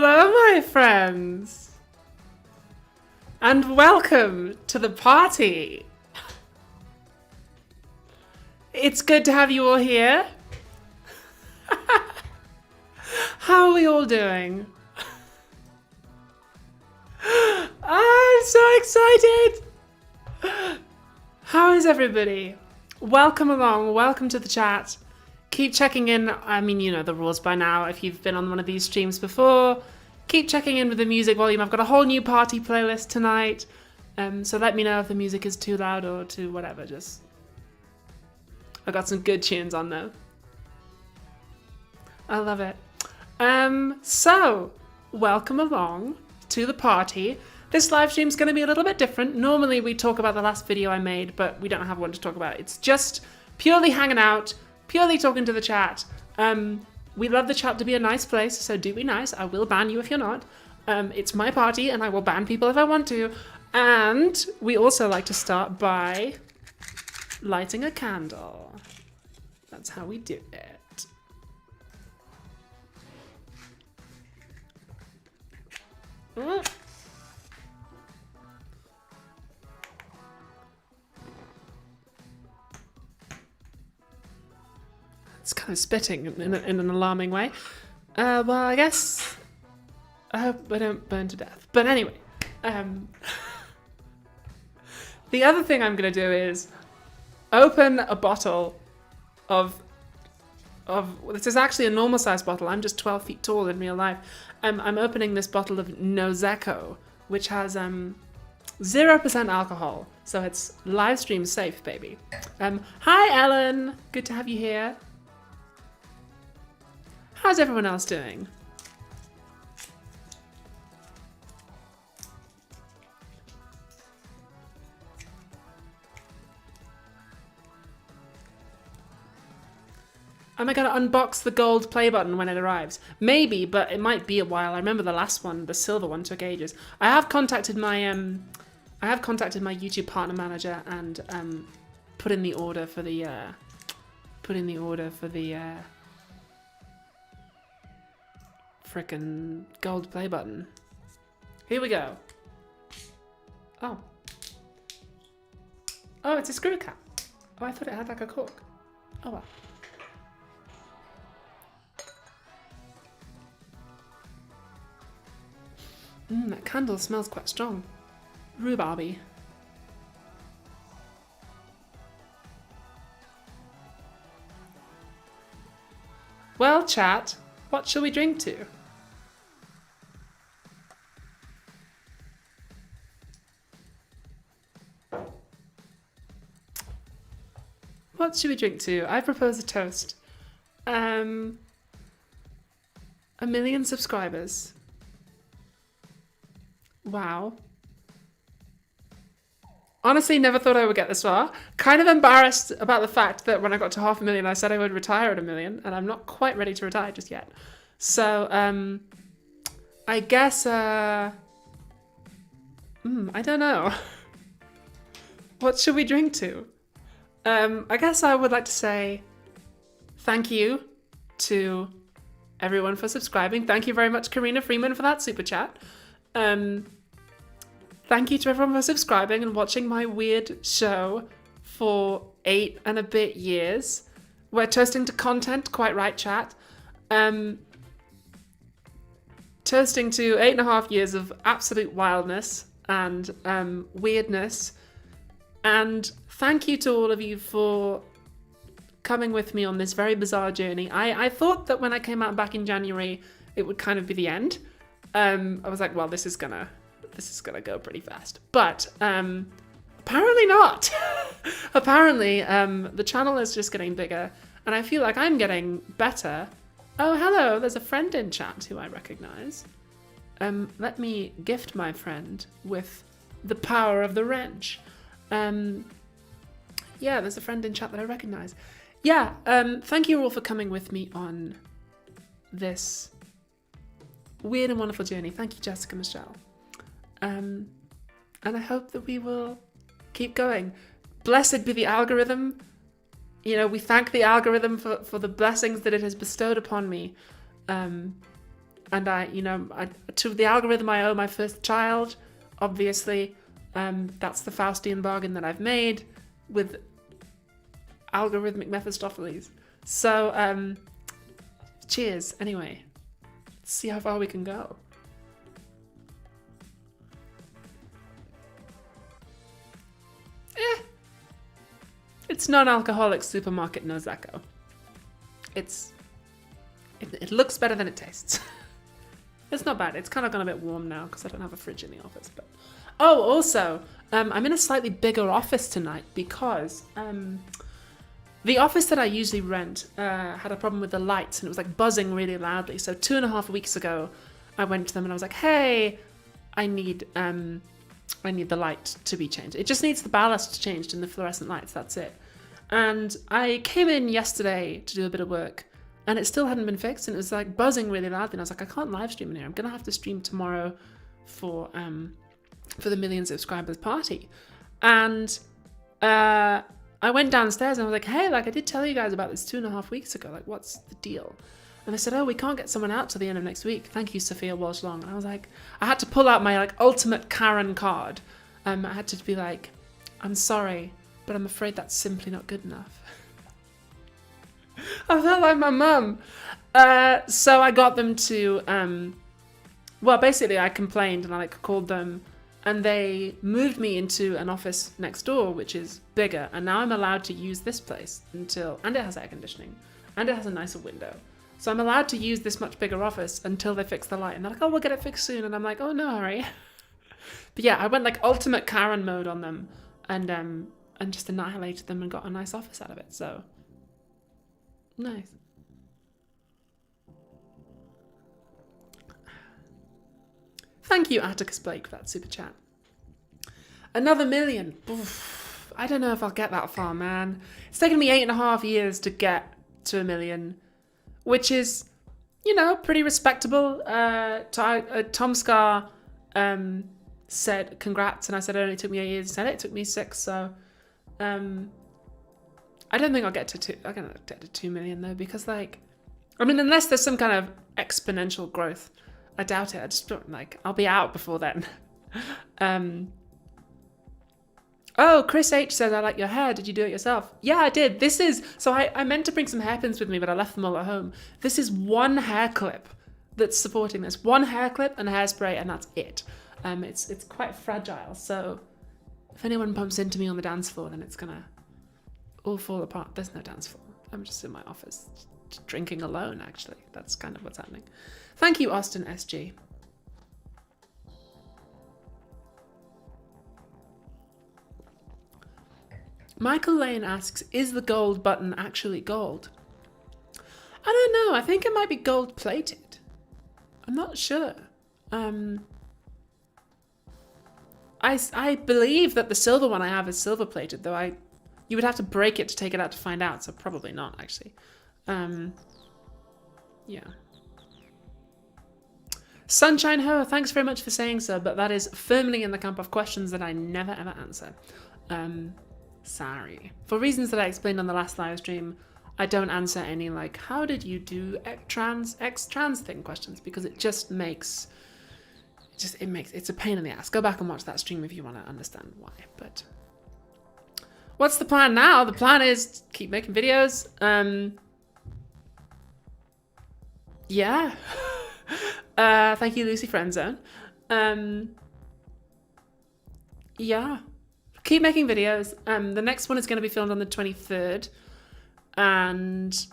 Hello, my friends, and welcome to the party. It's good to have you all here. How are we all doing? I'm so excited. How is everybody? Welcome along, welcome to the chat. Keep checking in. I mean, you know the rules by now if you've been on one of these streams before. Keep checking in with the music volume. I've got a whole new party playlist tonight. So let me know if the music is too loud or too whatever. I got some good tunes on though. I love it. So welcome along to the party. This live stream is going to be a little bit different. Normally we talk about the last video I made, but we don't have one to talk about. It's just purely hanging out, purely talking to the chat. We love the chat to be a nice place, so do be nice. I will ban you if you're not. It's my party and I will ban people if I want to. And we also like to start by lighting a candle. That's how we do it. It's kind of spitting in an alarming way. Well, I guess I hope I don't burn to death. But anyway, the other thing I'm going to do is open a bottle of this is actually a normal size bottle. I'm just 12 feet tall in real life. I'm opening this bottle of Noseko, which has 0% alcohol, so it's live stream safe, baby. Hi, Ellen. Good to have you here. How's everyone else doing? Am I going to unbox the gold play button when it arrives? Maybe, but it might be a while. I remember the last one, the silver one, took ages. I have contacted my YouTube partner manager and put in the order for the frickin' gold play button. Here we go. Oh, it's a screw cap. Oh, I thought it had like a cork. Oh well. That candle smells quite strong. Rhubarby. Well, chat, what shall we drink to? What should we drink to? I propose a toast. 1 million subscribers. Wow. Honestly, never thought I would get this far. Kind of embarrassed about the fact that when I got to 500,000, I said I would retire at 1 million, and I'm not quite ready to retire just yet. So, I guess, I don't know. What should we drink to? I guess I would like to say thank you to everyone for subscribing. Thank you very much, Karina Freeman, for that super chat. Thank you to everyone for subscribing and watching my weird show for 8 and a bit years. We're toasting to content, quite right, chat. Toasting to 8.5 years of absolute wildness and weirdness. And thank you to all of you for coming with me on this very bizarre journey. I thought that when I came out back in January, it would kind of be the end. I was like, well, this is gonna go pretty fast. But apparently not. Apparently, the channel is just getting bigger, and I feel like I'm getting better. Oh, hello, there's a friend in chat who I recognize. Let me gift my friend with the power of the wrench. Yeah, there's a friend in chat that I recognize. Yeah, thank you all for coming with me on this weird and wonderful journey. Thank you, Jessica Michelle. And I hope that we will keep going. Blessed be the algorithm. You know, we thank the algorithm for the blessings that it has bestowed upon me. And to the algorithm, I owe my first child, obviously. That's the Faustian bargain that I've made with algorithmic Mephistopheles. So, cheers. Anyway, let's see how far we can go. It's non-alcoholic supermarket Nozako. It looks better than it tastes. It's not bad. It's kind of gone a bit warm now because I don't have a fridge in the office. But also, I'm in a slightly bigger office tonight because the office that I usually rent had a problem with the lights and it was like buzzing really loudly. So 2.5 weeks ago, I went to them and I was like, "Hey, I need the light to be changed. It just needs the ballast changed and the fluorescent lights. That's it." And I came in yesterday to do a bit of work. And it still hadn't been fixed, and it was like buzzing really loudly. And I was like, I can't live stream in here. I'm gonna have to stream tomorrow for the million subscribers party. And I went downstairs and I was like, hey, like I did tell you guys about this 2.5 weeks ago. Like, what's the deal? And they said, oh, we can't get someone out till the end of next week. Thank you, Sophia Walsh Long. And I was like, I had to pull out my like ultimate Karen card. I had to be like, I'm sorry, but I'm afraid that's simply not good enough. I felt like my mum. So I got them to, basically I complained and I like called them and they moved me into an office next door, which is bigger. And now I'm allowed to use this place and it has air conditioning and it has a nicer window. So I'm allowed to use this much bigger office until they fix the light. And they're like, oh, we'll get it fixed soon. And I'm like, oh, no hurry. But yeah, I went like ultimate Karen mode on them and just annihilated them and got a nice office out of it. So nice. Thank you, Atticus Blake, for that super chat. Another million. Oof, I don't know if I'll get that far, man. It's taken me 8.5 years to get to 1 million, which is, pretty respectable. Tom Scar said congrats, and I said it only took me 8 years. He said it took me 6, so I don't think I'll get to 2. I'm gonna get to 2 million though, because unless there's some kind of exponential growth, I doubt it. I just don't I'll be out before then. Oh, Chris H says, I like your hair. Did you do it yourself? Yeah, I did. I meant to bring some hairpins with me, but I left them all at home. This is one hair clip that's supporting this. One hair clip and hairspray, and that's it. It's quite fragile, so if anyone bumps into me on the dance floor, then it's gonna all fall apart. There's no dance floor. I'm just in my office drinking alone, actually. That's kind of what's happening. Thank you, Austin SG. Michael Lane asks, is the gold button actually gold? I don't know. I think it might be gold plated. I'm not sure. I believe that the silver one I have is silver plated, though you would have to break it to take it out to find out, so probably not, actually. Yeah. Sunshine Ho, thanks very much for saying so, but that is firmly in the camp of questions that I never ever answer. Sorry. For reasons that I explained on the last live stream, I don't answer any how did you do X trans thing questions, because it just makes it's a pain in the ass. Go back and watch that stream if you want to understand why. But what's the plan now? The plan is keep making videos. Yeah. Thank you, Lucy Friendzone. Yeah. Keep making videos. The next one is going to be filmed on the 23rd. And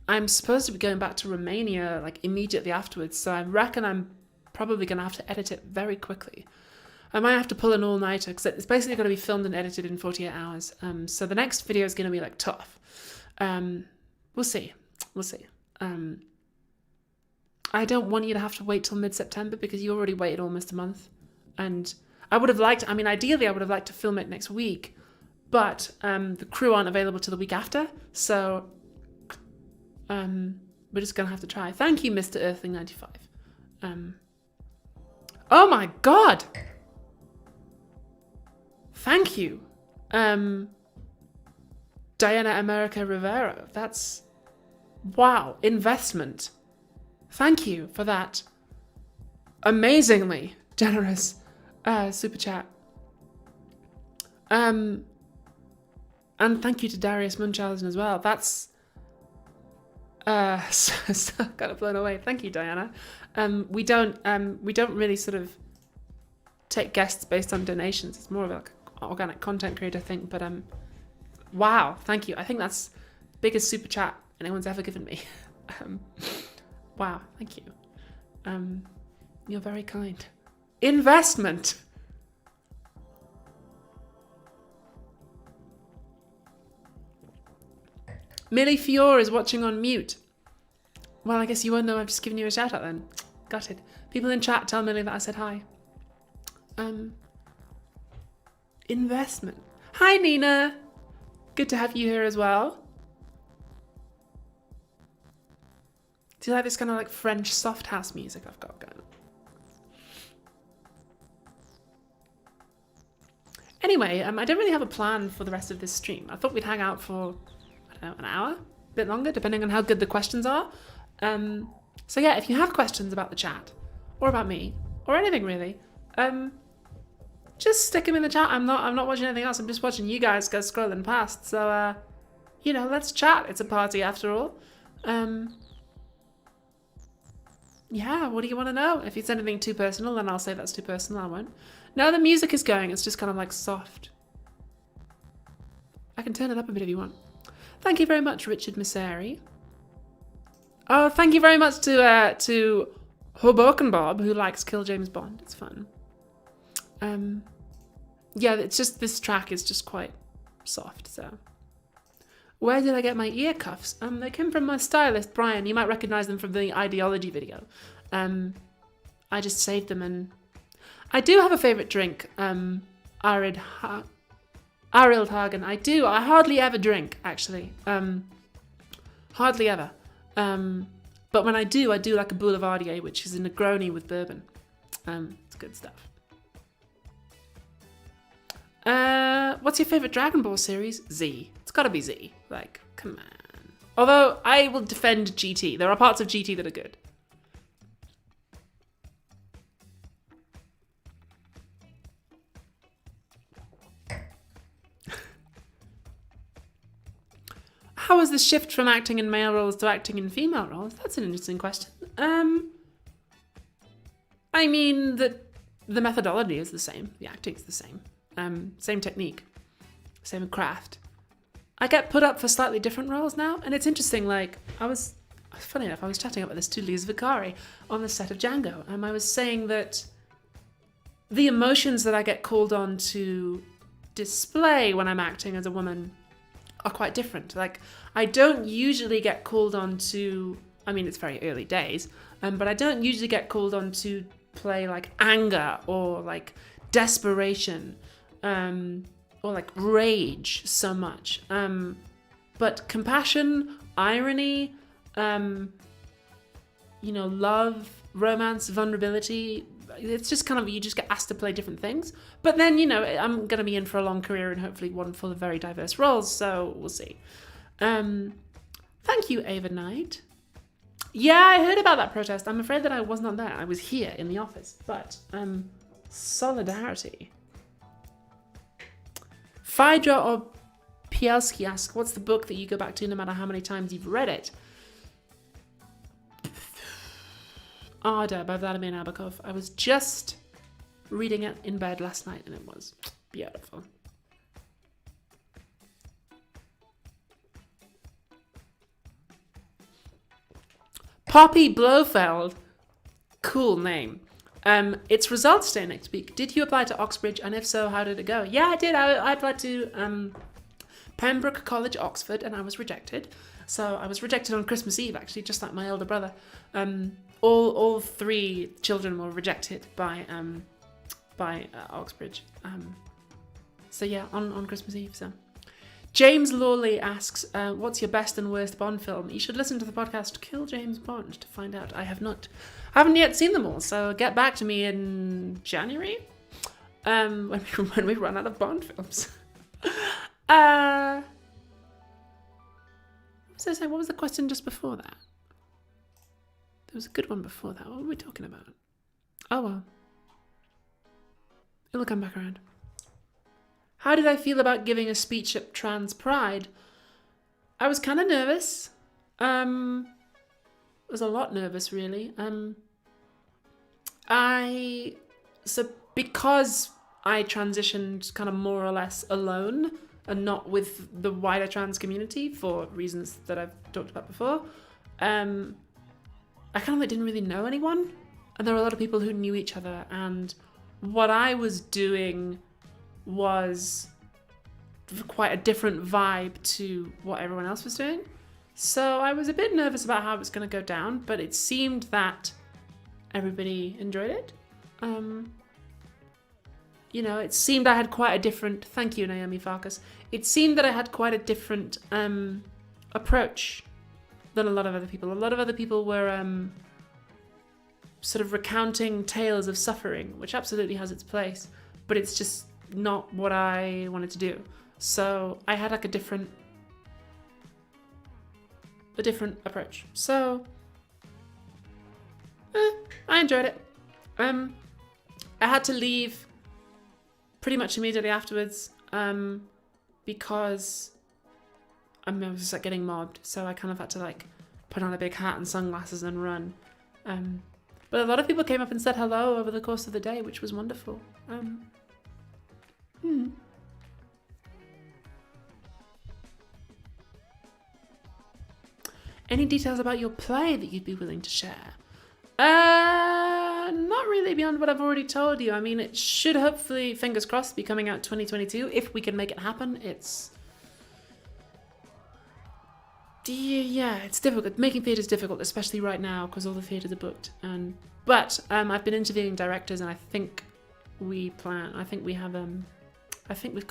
I'm supposed to be going back to Romania immediately afterwards. So I reckon I'm probably going to have to edit it very quickly. I might have to pull an all-nighter because it's basically going to be filmed and edited in 48 hours. So the next video is going to be tough. We'll see. I don't want you to have to wait till mid-September because you already waited almost a month. And I would have liked, ideally I would have liked to film it next week, but the crew aren't available till the week after. So we're just going to have to try. Thank you, Mr. Earthling95. Oh my God. Thank you. Diana America Rivero. That's, wow, investment. Thank you for that amazingly generous super chat. And thank you to Darius Munchausen as well. That's so kind of blown away. Thank you, Diana. We don't really sort of take guests based on donations. It's more of like an organic content creator thing. But wow, thank you. I think that's the biggest super chat anyone's ever given me. Wow, thank you. You're very kind. Investment. Millie Fiore is watching on mute. Well, I guess you won't know I've just given you a shout out then. Got it. People in chat tell Millie that I said hi. Investment. Hi, Nina. Good to have you here as well. Do you like this kind of like French soft house music I've got going? Anyway, I don't really have a plan for the rest of this stream. I thought we'd hang out for, I don't know, an hour? A bit longer, depending on how good the questions are. So yeah, if you have questions about the chat, or about me, or anything really, just stick them in the chat. I'm not watching anything else. I'm just watching you guys go scrolling past. So, let's chat. It's a party after all. Yeah, what do you want to know? If it's anything too personal, then I'll say that's too personal. I won't. No, the music is going. It's just kind of like soft. I can turn it up a bit if you want. Thank you very much, Richard Misseri. Oh, thank you very much to Hoboken Bob, who likes Kill James Bond. It's fun. Yeah, it's just this track is just quite soft. So, where did I get my ear cuffs? They came from my stylist, Brian. You might recognize them from the ideology video. I just saved them, and I do have a favorite drink. Arid Hagen. I do. I hardly ever drink, actually. Hardly ever. But when I do like a Boulevardier, which is a Negroni with bourbon. It's good stuff. What's your favorite Dragon Ball series? Z. It's gotta be Z. Like, come on. Although, I will defend GT. There are parts of GT that are good. How was the shift from acting in male roles to acting in female roles? That's an interesting question. I mean, the methodology is the same. The acting is the same. Same technique. Same craft. I get put up for slightly different roles now, and it's interesting, like, funny enough, I was chatting about this to Lise Vicari on the set of Django, and I was saying that the emotions that I get called on to display when I'm acting as a woman are quite different. Like, I don't usually get called on to, I mean, it's very early days, but I don't usually get called on to play, like, anger or, like, desperation, or like rage so much. But compassion, irony, love, romance, vulnerability, it's just kind of, you just get asked to play different things. But then, I'm going to be in for a long career and hopefully one full of very diverse roles, so we'll see. Thank you, Ava Knight. Yeah, I heard about that protest. I'm afraid that I was not there. I was here in the office, but solidarity. Phaedra or Pielski asks, what's the book that you go back to no matter how many times you've read it? Arda by Vladimir Nabokov. I was just reading it in bed last night and it was beautiful. Poppy Blofeld. Cool name. Its results day next week. Did you apply to Oxbridge, and if so, how did it go? Yeah, I did. I applied to Pembroke College, Oxford, and I was rejected. So I was rejected on Christmas Eve, actually, just like my older brother. All three children were rejected by Oxbridge. So yeah, on Christmas Eve. So James Lawley asks, what's your best and worst Bond film? You should listen to the podcast Kill James Bond to find out. I haven't yet seen them all, so get back to me in January, when we run out of Bond films. What was I saying? What was the question just before that? There was a good one before that. What were we talking about? Oh well. It'll come back around. How did I feel about giving a speech at Trans Pride? I was kind of nervous. I was a lot nervous, really. Because I transitioned kind of more or less alone and not with the wider trans community for reasons that I've talked about before, I kind of didn't really know anyone. And there were a lot of people who knew each other. And what I was doing was quite a different vibe to what everyone else was doing. So I was a bit nervous about how it was going to go down, but it seemed that everybody enjoyed it. It seemed I had quite a different... Thank you, Naomi Farkas. It seemed that I had quite a different approach than a lot of other people. A lot of other people were sort of recounting tales of suffering, which absolutely has its place, but it's just not what I wanted to do. So I had like a different approach. So I enjoyed it. I had to leave pretty much immediately afterwards because I was just like getting mobbed. So I kind of had to like put on a big hat and sunglasses and run. But a lot of people came up and said hello over the course of the day, which was wonderful. Any details about your play that you'd be willing to share? Not really beyond what I've already told you. I mean, it should hopefully, fingers crossed, be coming out 2022 if we can make it happen. It's difficult. Making theatre is difficult, especially right now because all the theatres are booked. But I've been interviewing directors, and I think we've got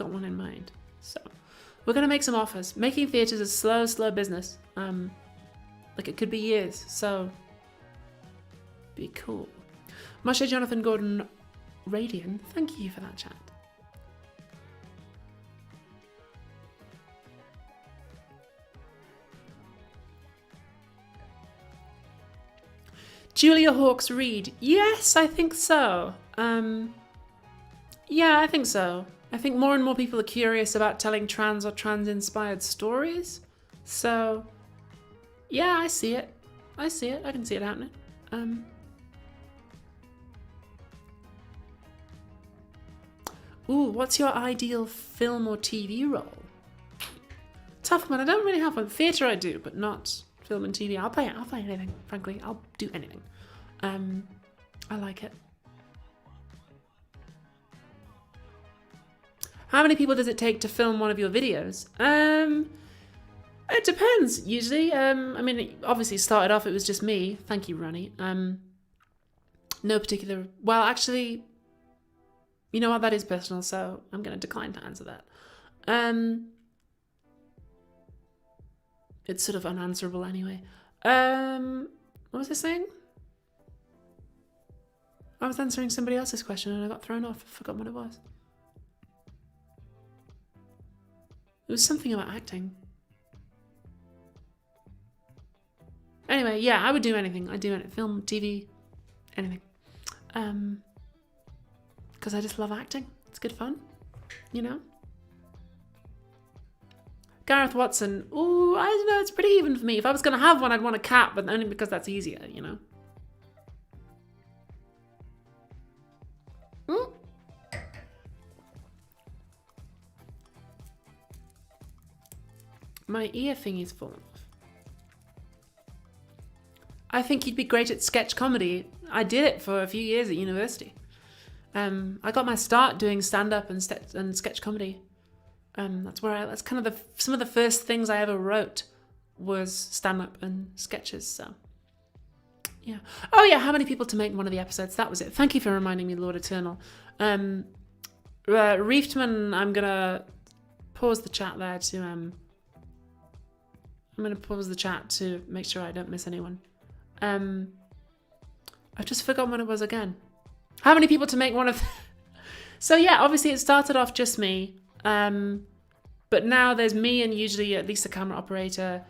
one in mind. So we're gonna make some offers. Making theatre is a slow business. It could be years. So be cool. Moshe Jonathan Gordon Radian, thank you for that chat. Julia Hawkes Reed. Yes, I think so. Yeah, I think so. I think more and more people are curious about telling trans or trans-inspired stories. So, yeah, I see it. I can see it happening. What's your ideal film or TV role? Tough one. I don't really have one. Theatre I do, but not film and TV. I'll play anything, frankly. I'll do anything. I like it. How many people does it take to film one of your videos? It depends, usually. It obviously started off, it was just me. Thank you, Ronnie. No particular... Well, actually, you know what? That is personal, so I'm going to decline to answer that. It's sort of unanswerable anyway. What was I saying? I was answering somebody else's question and I got thrown off. I forgot what it was. It was something about acting. Anyway, yeah, I would do anything. I'd do anything. Film, TV, anything. Because I just love acting. It's good fun, you know? Gareth Watson. Ooh, I don't know. It's pretty even for me. If I was going to have one, I'd want a cat, but only because that's easier, you know? My ear thingy's fallen off. I think you'd be great at sketch comedy. I did it for a few years at university. I got my start doing stand-up and sketch comedy. That's kind of some of the first things I ever wrote was stand-up and sketches. So, yeah. Oh yeah, how many people to make one of the episodes? That was it. Thank you for reminding me, Lord Eternal. Reeftman, I'm gonna pause the chat there to I'm gonna pause the chat to make sure I don't miss anyone. I've just forgotten what it was again. How many people to make one of? So yeah, obviously it started off just me. But now there's me and usually at least a camera operator.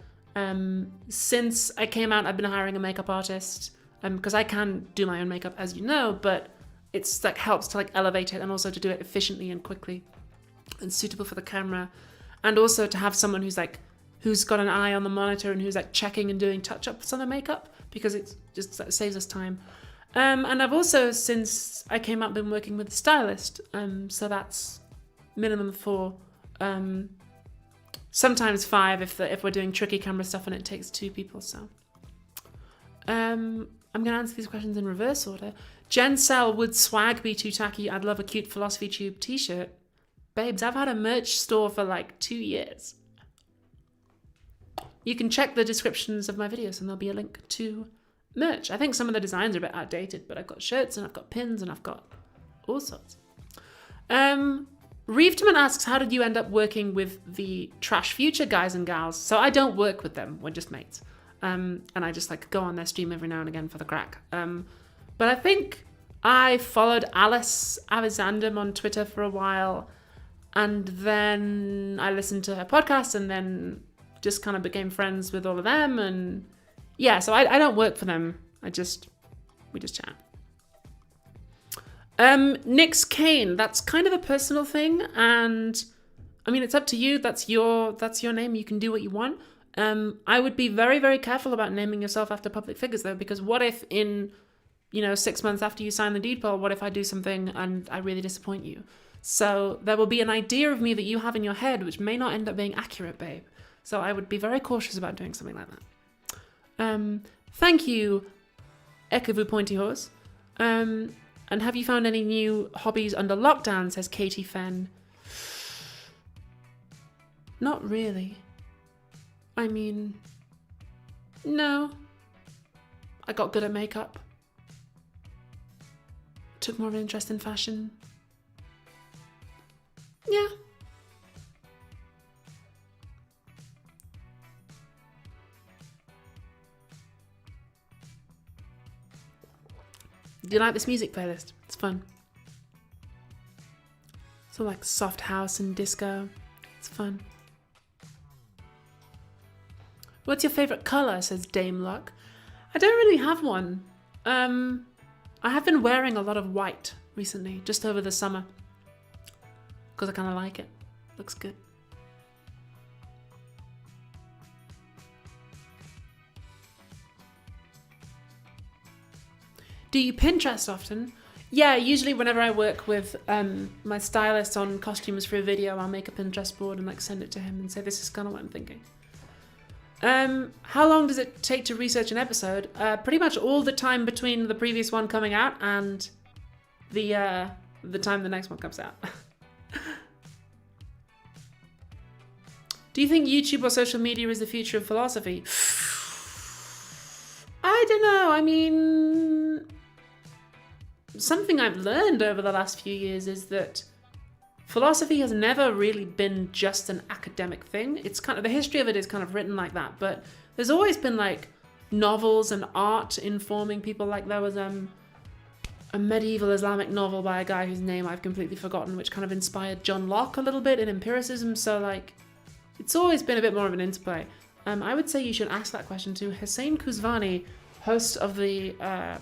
Since I came out, I've been hiring a makeup artist. because I can do my own makeup, as you know, but it's like helps to like elevate it and also to do it efficiently and quickly and suitable for the camera, and also to have someone who's got an eye on the monitor and who's like checking and doing touch-ups on the makeup, because it just saves us time. And I've also, since I came out, been working with a stylist, so that's minimum 4, sometimes 5 if we're doing tricky camera stuff and it takes 2 people. So I'm gonna answer these questions in reverse order. Jen Sell, would swag be too tacky? I'd love a cute Philosophy Tube t-shirt. Babes, I've had a merch store for like 2 years. You can check the descriptions of my videos and there'll be a link to merch. I think some of the designs are a bit outdated, but I've got shirts and I've got pins and I've got all sorts. Reefterman asks, how did you end up working with the Trash Future guys and gals? So I don't work with them, we're just mates. And I just like go on their stream every now and again for the crack. But I think I followed Alice Avizandum on Twitter for a while, and then I listened to her podcast and then just kind of became friends with all of them. And yeah, so I don't work for them. We just chat. Nix Kane, that's kind of a personal thing, and I mean, it's up to you. That's your name. You can do what you want. I would be very, very careful about naming yourself after public figures, though, because what if in 6 months after you sign the deed poll, what if I do something and I really disappoint you? So there will be an idea of me that you have in your head which may not end up being accurate, babe. So I would be very cautious about doing something like that. Thank you, Ekavu Pointy Horse. And have you found any new hobbies under lockdown, says Katie Fenn. Not really. I mean, no. I got good at makeup. Took more of an interest in fashion. Yeah. Do you like this music playlist? It's fun. So like soft house and disco. It's fun. What's your favourite colour, says Dame Luck. I don't really have one. I have been wearing a lot of white recently, just over the summer. Because I kind of like it. Looks good. Do you Pinterest often? Yeah, usually whenever I work with my stylist on costumes for a video, I'll make a Pinterest board and like send it to him and say, this is kind of what I'm thinking. How long does it take to research an episode? Pretty much all the time between the previous one coming out and the time the next one comes out. Do you think YouTube or social media is the future of philosophy? I don't know. I mean, something I've learned over the last few years is that philosophy has never really been just an academic thing. It's kind of, the history of it is kind of written like that, but there's always been like novels and art informing people. Like there was a medieval Islamic novel by a guy whose name I've completely forgotten, which kind of inspired John Locke a little bit in empiricism. So like, it's always been a bit more of an interplay. I would say you should ask that question to Hussein Kuzvani, host of the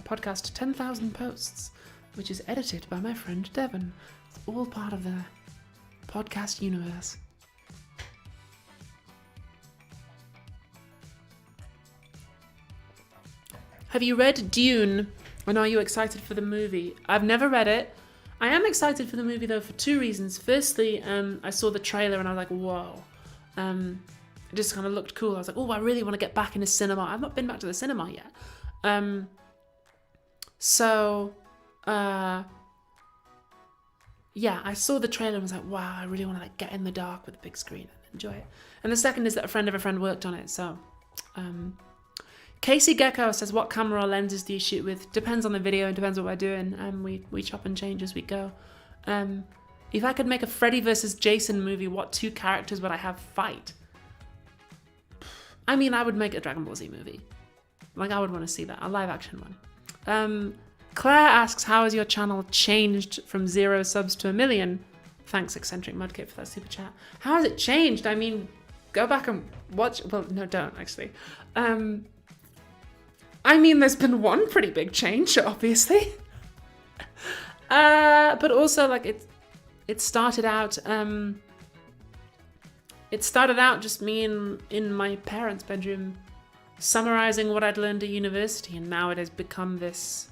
podcast 10,000 Posts, which is edited by my friend Devon. It's all part of the podcast universe. Have you read Dune? And are you excited for the movie? I've never read it. I am excited for the movie though for 2 reasons. Firstly, I saw the trailer and I was like, whoa. It just kind of looked cool. I was like, oh, I really want to get back in a cinema. I've not been back to the cinema yet. Yeah, I saw the trailer and was like, wow, I really want to like get in the dark with the big screen and enjoy it. And the second is that a friend of a friend worked on it. So, Casey Gecko says, what camera or lenses do you shoot with? Depends on the video and depends what we're doing. We chop and change as we go. If I could make a Freddy versus Jason movie, what 2 characters would I have fight? I mean, I would make a Dragon Ball Z movie. Like, I would want to see that, a live action one. Claire asks, how has your channel changed from 0 subs to 1 million? Thanks, Eccentric Mudkip, for that super chat. How has it changed? I mean, go back and watch. Well, no, don't actually. I mean, there's been one pretty big change, obviously. But also, like, it started out just me in my parents' bedroom summarizing what I'd learned at university, and now it has become this.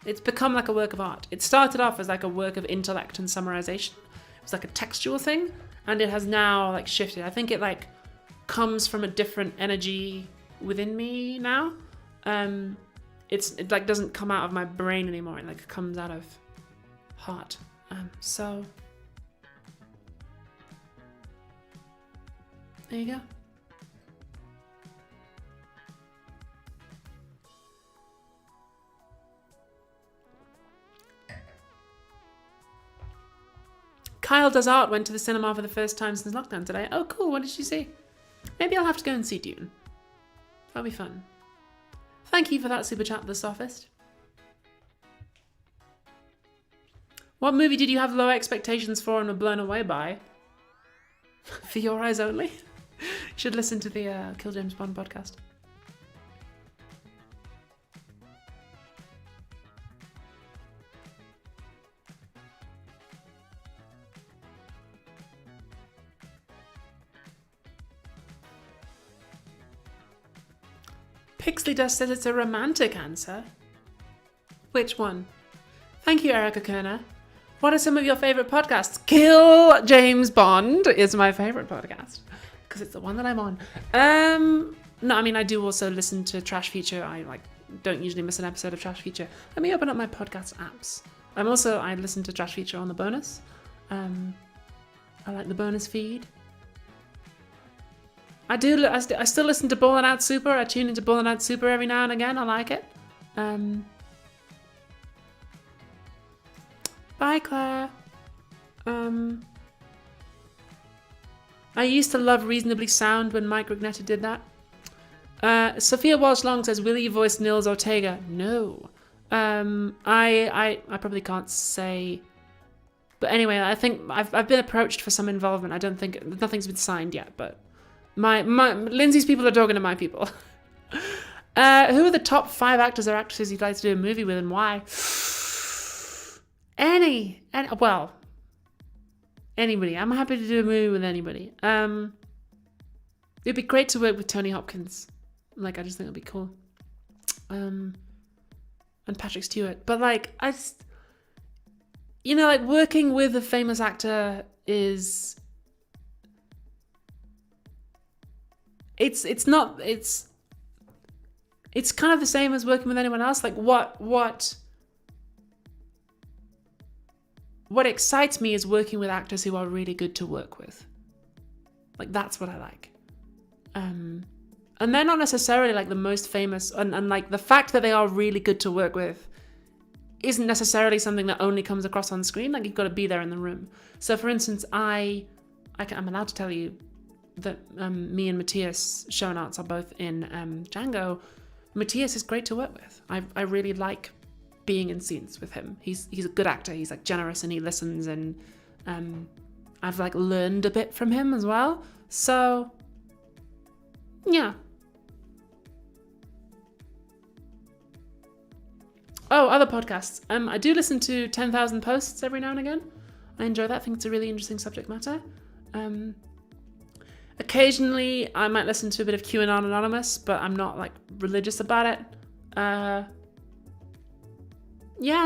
It's become like a work of art. It started off as like a work of intellect and summarization. It was like a textual thing, and it has now like shifted. I think it like comes from a different energy within me now. It like doesn't come out of my brain anymore. It like comes out of heart. So there you go. Kyle Does Art went to the cinema for the first time since lockdown today. Oh, cool. What did you see? Maybe I'll have to go and see Dune. That'll be fun. Thank you for that super chat, The Sophist. What movie did you have low expectations for and were blown away by? For your eyes only? You should listen to the Kill James Bond podcast. Pixley Dust says it's a romantic answer. Which one? Thank you, Erica Kerner. What are some of your favourite podcasts? Kill James Bond is my favourite podcast because it's the one that I'm on. No, I mean, I do also listen to Trash Feature. I don't usually miss an episode of Trash Feature. Let me open up my podcast apps. I listen to Trash Feature on the bonus. I like the bonus feed. I still listen to Ballin' Out Super. I tune into Ballin' Out Super every now and again. I like it. Bye, Claire. I used to love Reasonably Sound when Mike Rignetta did that. Sophia Walsh Long says, will you voice Nils Ortega? No. I probably can't say. But anyway, I think I've been approached for some involvement. I don't think nothing's been signed yet, but my Lindsay's people are talking to my people. Who are the top 5 actors or actresses you'd like to do a movie with and why? Anybody. I'm happy to do a movie with anybody. It'd be great to work with Tony Hopkins. I just think it'd be cool. And Patrick Stewart. But working with a famous actor is. It's kind of the same as working with anyone else. What excites me is working with actors who are really good to work with. That's what I like. And they're not necessarily the most famous, and the fact that they are really good to work with isn't necessarily something that only comes across on screen. You've got to be there in the room. So for instance, I'm allowed to tell you that me and Matthias Schoenaerts are both in Django. Matthias is great to work with. I really like being in scenes with him. He's a good actor. He's generous and he listens, and I've learned a bit from him as well. So yeah. Oh, other podcasts. I do listen to 10,000 Posts every now and again. I enjoy that. I think it's a really interesting subject matter. Occasionally, I might listen to a bit of QAnon Anonymous, but I'm not religious about it. Yeah,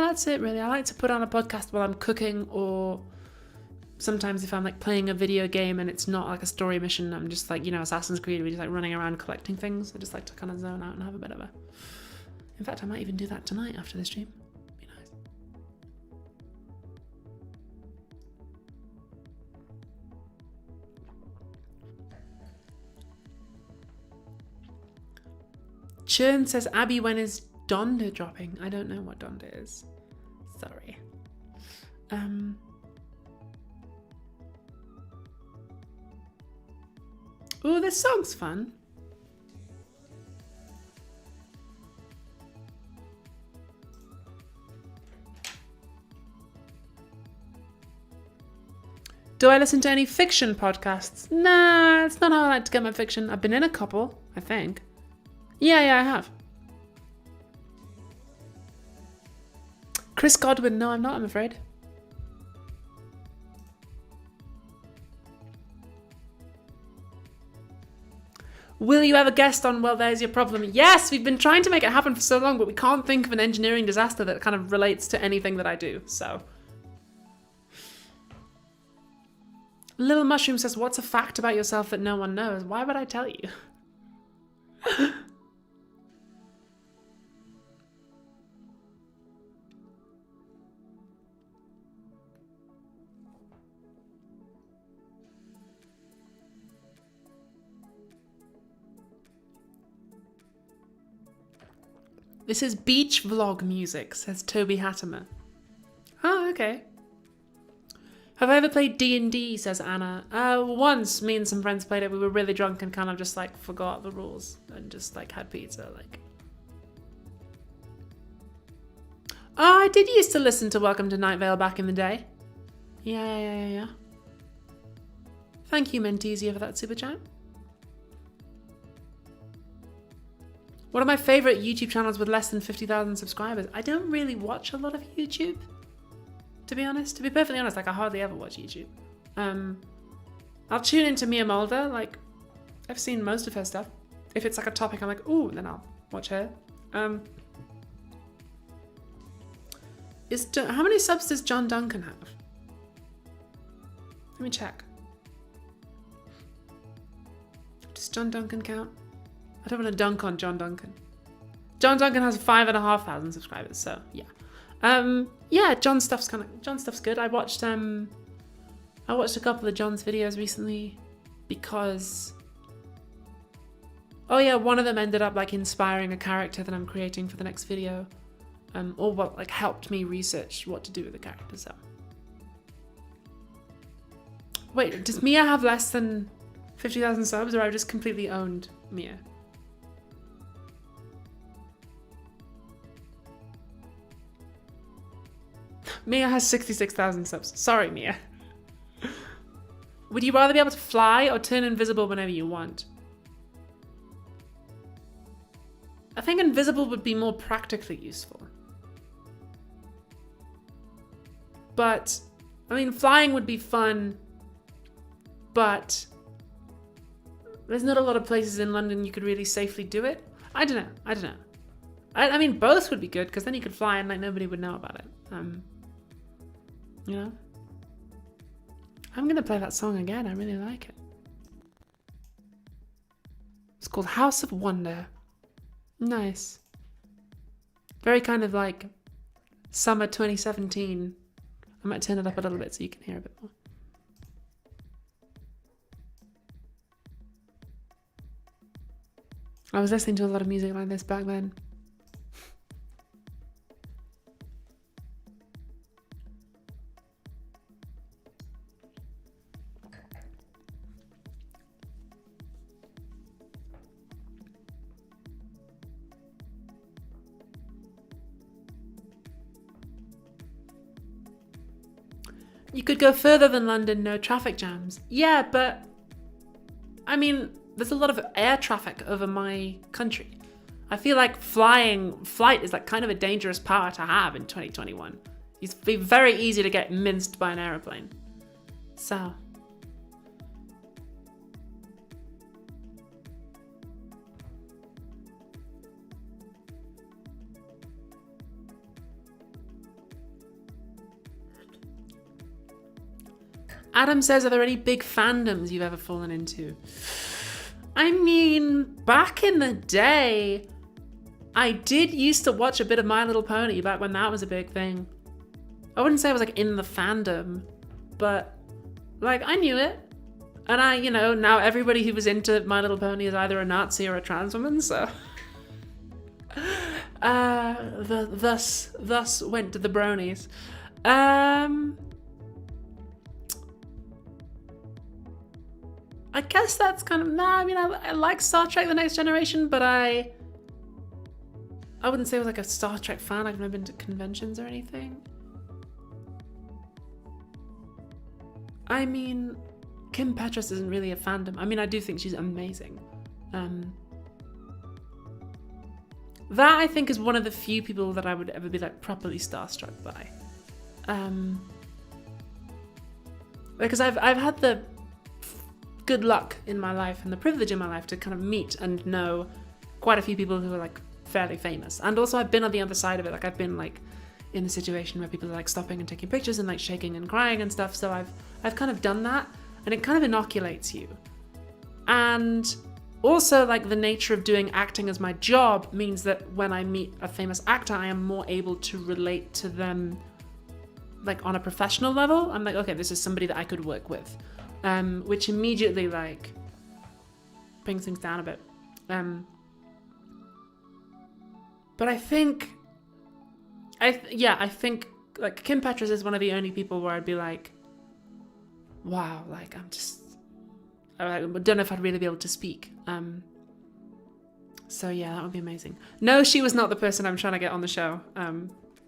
that's it really. I like to put on a podcast while I'm cooking, or sometimes if I'm playing a video game and it's not a story mission, I'm just Assassin's Creed, we're just running around collecting things. I just like to kind of zone out and have a bit of a. In fact, I might even do that tonight after the stream. Be nice. Churn says, Abby, when is Donda dropping? I don't know what Donda is. Sorry. Oh, this song's fun. Do I listen to any fiction podcasts? Nah, it's not how I like to get my fiction. I've been in a couple, I think. Yeah, I have. Chris Godwin, no, I'm not, I'm afraid. Will you ever guest on Well, There's Your Problem? Yes, we've been trying to make it happen for so long, but we can't think of an engineering disaster that kind of relates to anything that I do, so. Little Mushroom says, what's a fact about yourself that no one knows? Why would I tell you? This is beach vlog music, says Toby Hattemer. Oh, okay. Have I ever played D&D, says Anna. Once, me and some friends played it. We were really drunk and kind of just like forgot the rules and just like had pizza. Like. Oh, I did used to listen to Welcome to Night Vale back in the day. Yeah. Thank you, Mentezia, for that super chat. One of my favourite YouTube channels with less than 50,000 subscribers. I don't really watch a lot of YouTube, to be honest. To be perfectly honest, like I hardly ever watch YouTube. I'll tune into Mia Mulder. Like, I've seen most of her stuff. If it's like a topic I'm like, ooh, then I'll watch her. How many subs does John Duncan have? Let me check. Does John Duncan count? I don't want to dunk on John Duncan. John Duncan has 5,500 subscribers, so yeah. Yeah, John's stuff's good. I watched a couple of John's videos recently because one of them ended up like inspiring a character that I'm creating for the next video. Or what like helped me research what to do with the character, so. Wait, does Mia have less than 50,000 subs, or I've just completely owned Mia? Mia has 66,000 subs. Sorry, Mia. Would you rather be able to fly or turn invisible whenever you want? I think invisible would be more practically useful. But, I mean, flying would be fun, but there's not a lot of places in London you could really safely do it. I don't know. I mean, both would be good, because then you could fly and like nobody would know about it. You know? I'm gonna play that song again. I really like it. It's called House of Wonder. Nice. Very kind of like summer 2017. I might turn it up a little bit so you can hear a bit more. I was listening to a lot of music like this back then. You could go further than London, no traffic jams. Yeah, but I mean, there's a lot of air traffic over my country. I feel like flight is like kind of a dangerous power to have in 2021. It's be very easy to get minced by an aeroplane. So. Adam says, are there any big fandoms you've ever fallen into? I mean, back in the day, I did used to watch a bit of My Little Pony back when that was a big thing. I wouldn't say I was like in the fandom, but like I knew it. And I, you know, now everybody who was into My Little Pony is either a Nazi or a trans woman, so. Thus went to the bronies. I guess that's kind of, I mean, I like Star Trek The Next Generation, but I wouldn't say I was like a Star Trek fan. I've never been to conventions or anything. I mean, Kim Petras isn't really a fandom. I mean, I do think she's amazing. that I think is one of the few people that I would ever be like properly starstruck by. Because I've had the good luck in my life and the privilege in my life to kind of meet and know quite a few people who are like fairly famous. And also I've been on the other side of it. Like I've been like in the situation where people are like stopping and taking pictures and like shaking and crying and stuff. So I've kind of done that, and it kind of inoculates you. And also like the nature of doing acting as my job means that when I meet a famous actor, I am more able to relate to them like on a professional level. I'm like, okay, this is somebody that I could work with, which immediately like brings things down a bit. But I think like Kim Petras is one of the only people where I'd be like, wow, like I don't know if I'd really be able to speak. So yeah, that would be amazing. No, she was not the person I'm trying to get on the show.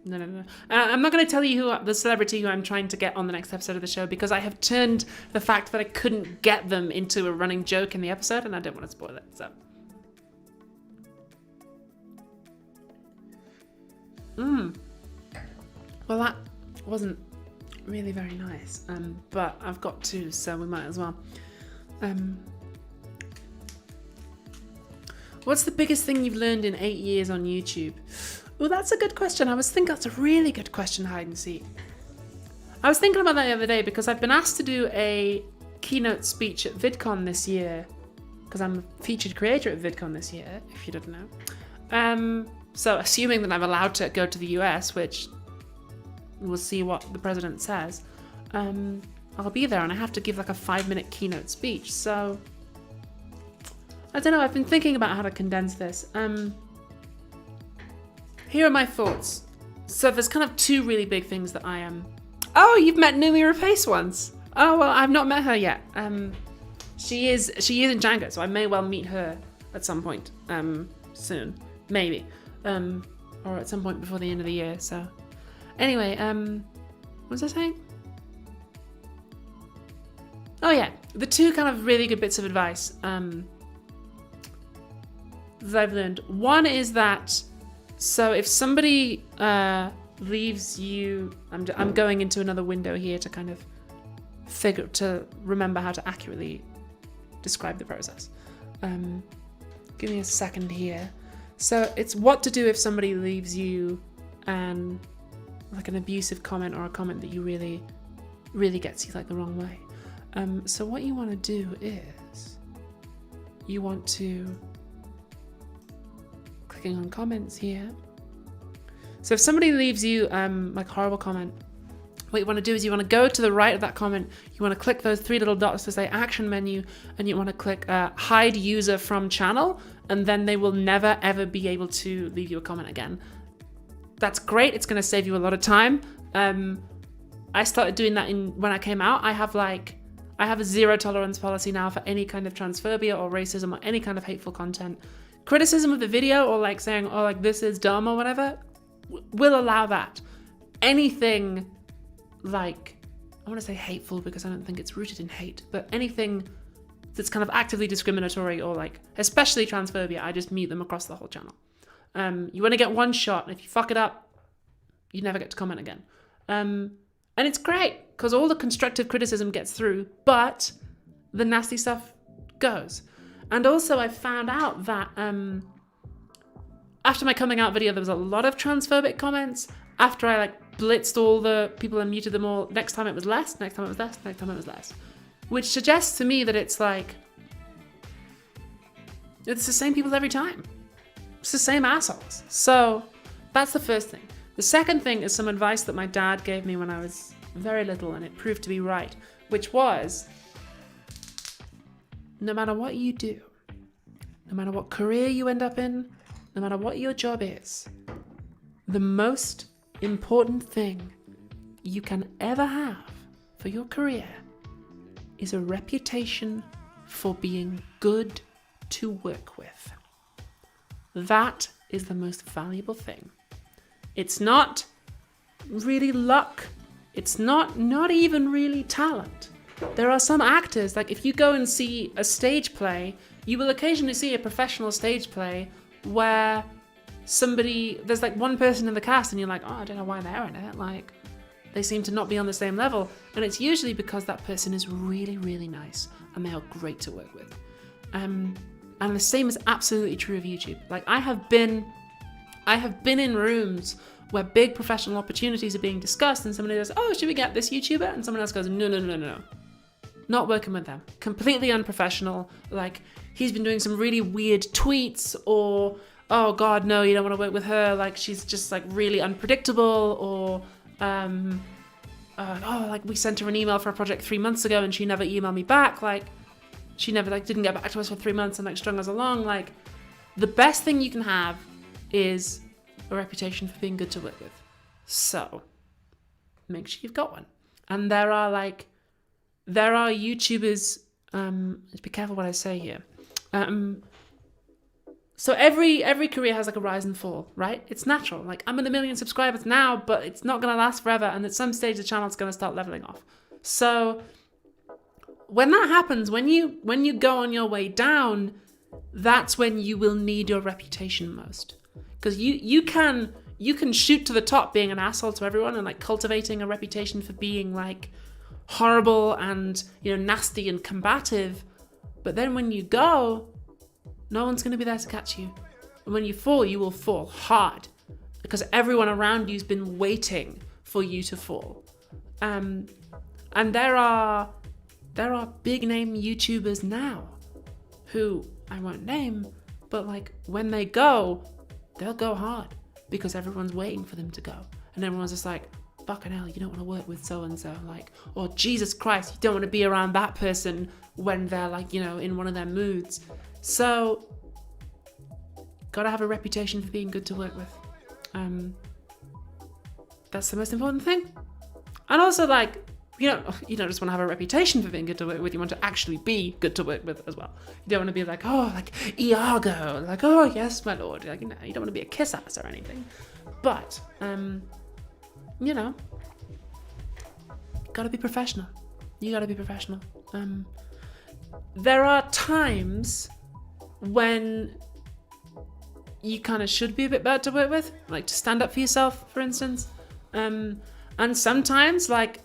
No. I'm not going to tell you the celebrity who I'm trying to get on the next episode of the show, because I have turned the fact that I couldn't get them into a running joke in the episode, and I don't want to spoil it. So. Well, that wasn't really very nice, but I've got to, so we might as well. What's the biggest thing you've learned in 8 years on YouTube? Well, that's a good question. I was thinking that's a really good question, hide and seek. I was thinking about that the other day because I've been asked to do a keynote speech at VidCon this year, because I'm a featured creator at VidCon this year, if you didn't know. So assuming that I'm allowed to go to the US, which we'll see what the president says, I'll be there, and I have to give like a 5-minute keynote speech. So I don't know, I've been thinking about how to condense this. Here are my thoughts. So there's kind of 2 really big things that I am. Oh, you've met Numi Rapace once. Oh, well, I've not met her yet. She is in Django, so I may well meet her at some point soon, maybe, or at some point before the end of the year. So anyway, what was I saying? Oh yeah, the 2 kind of really good bits of advice that I've learned. One is that, so if somebody leaves you, I'm going into another window here to kind of remember how to accurately describe the process. Give me a second here. So it's what to do if somebody leaves you and like an abusive comment or a comment that you really, really gets you like the wrong way. So what you want to do is you want to, clicking on comments here. So if somebody leaves you like a horrible comment, what you want to do is you want to go to the right of that comment. You want to click those 3 little dots to say action menu, and you want to click hide user from channel, and then they will never ever be able to leave you a comment again. That's great. It's going to save you a lot of time. I started doing that when I came out. I have a 0 tolerance policy now for any kind of transphobia or racism or any kind of hateful content. Criticism of the video or like saying, oh, like this is dumb or whatever, will allow that. Anything like, I want to say hateful because I don't think it's rooted in hate, but anything that's kind of actively discriminatory or like, especially transphobia, I just mute them across the whole channel. You want to get one shot, and if you fuck it up, you never get to comment again. And it's great because all the constructive criticism gets through, but the nasty stuff goes. And also I found out that after my coming out video, there was a lot of transphobic comments. After I like blitzed all the people and muted them all, next time it was less, next time it was less, next time it was less. Which suggests to me that it's like, it's the same people every time. It's the same assholes. So that's the first thing. The second thing is some advice that my dad gave me when I was very little, and it proved to be right, which was, no matter what you do, no matter what career you end up in, no matter what your job is, the most important thing you can ever have for your career is a reputation for being good to work with. That is the most valuable thing. It's not really luck. It's not even really talent. There are some actors, like if you go and see a stage play, you will occasionally see a professional stage play where there's like one person in the cast and you're like, oh, I don't know why they're in it. Like, they seem to not be on the same level. And it's usually because that person is really, really nice and they are great to work with. And the same is absolutely true of YouTube. Like, I have been in rooms where big professional opportunities are being discussed and somebody goes, oh, should we get this YouTuber? And someone else goes, no. Not working with them. Completely unprofessional. Like, he's been doing some really weird tweets, or, oh God, no, you don't want to work with her. Like, she's just like really unpredictable, or, like we sent her an email for a project 3 months ago and she never emailed me back. Like, she never didn't get back to us for 3 months and like strung us along. Like, the best thing you can have is a reputation for being good to work with. So make sure you've got one. And there are YouTubers, let's be careful what I say here. So every career has like a rise and fall, right? It's natural. Like, I'm at 1 million subscribers now, but it's not going to last forever. And at some stage, the channel's going to start leveling off. So when that happens, when you go on your way down, that's when you will need your reputation most. Because you can shoot to the top being an asshole to everyone and like cultivating a reputation for being like horrible and, you know, nasty and combative. But then when you go, no one's going to be there to catch you. And when you fall, you will fall hard because everyone around you's been waiting for you to fall. And there are big name YouTubers now who I won't name, but like when they go, they'll go hard because everyone's waiting for them to go. And everyone's just like, fucking hell, you don't want to work with so-and-so. Like, or Jesus Christ, you don't want to be around that person when they're like, you know, in one of their moods. So, gotta have a reputation for being good to work with. That's the most important thing. And also, like, you don't just want to have a reputation for being good to work with. You want to actually be good to work with as well. You don't want to be like, oh, like Iago, like, oh yes, my lord. Like, you know, you don't want to be a kiss ass or anything. But, you know, gotta be professional. You gotta be professional. There are times when you kind of should be a bit better to work with, like to stand up for yourself, for instance. And sometimes, like,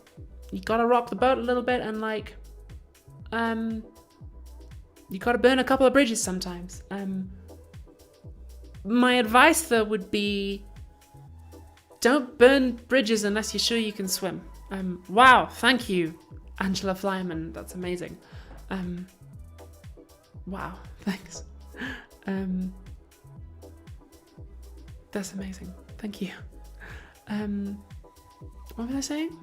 you gotta rock the boat a little bit and, like, you gotta burn a couple of bridges sometimes. My advice, though, would be don't burn bridges unless you're sure you can swim. Wow, thank you, Angela Flyman. That's amazing. Wow, thanks. That's amazing. Thank you. What was I saying?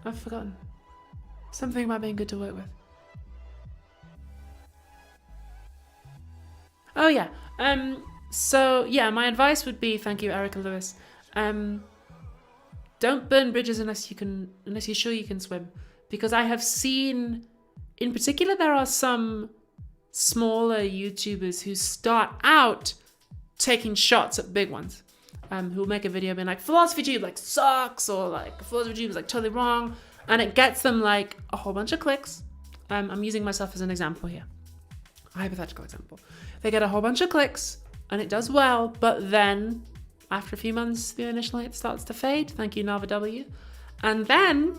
I've forgotten. Something about being good to work with. Oh yeah. So yeah, my advice would be, thank you, Erica Lewis. Don't burn bridges unless you're sure you can swim. Because I have seen, in particular, there are some smaller YouTubers who start out taking shots at big ones. Who will make a video being like, philosophy tube like sucks, or like philosophy tube is like totally wrong, and it gets them like a whole bunch of clicks. I'm using myself as an example here, a hypothetical example. They get a whole bunch of clicks and it does well, but then after a few months the initial hit starts to fade. Thank you, Nava W. And then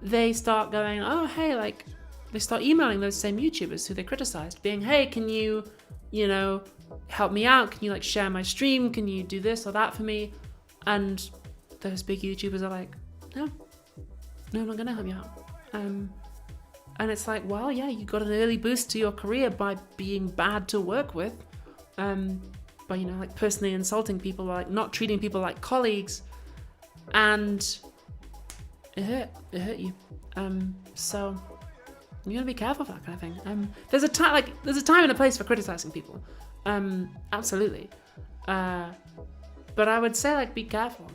they start going, oh hey, like they start emailing those same YouTubers who they criticized, being, hey, can you know, help me out? Can you like share my stream? Can you do this or that for me? And those big YouTubers are like, no, I'm not gonna help you out. And it's like, well, yeah, you got an early boost to your career by being bad to work with, by, you know, like personally insulting people, or like not treating people like colleagues, and it hurt you. So you gotta be careful for that kind of thing. There's a time and a place for criticizing people. Absolutely. But I would say, like, be careful.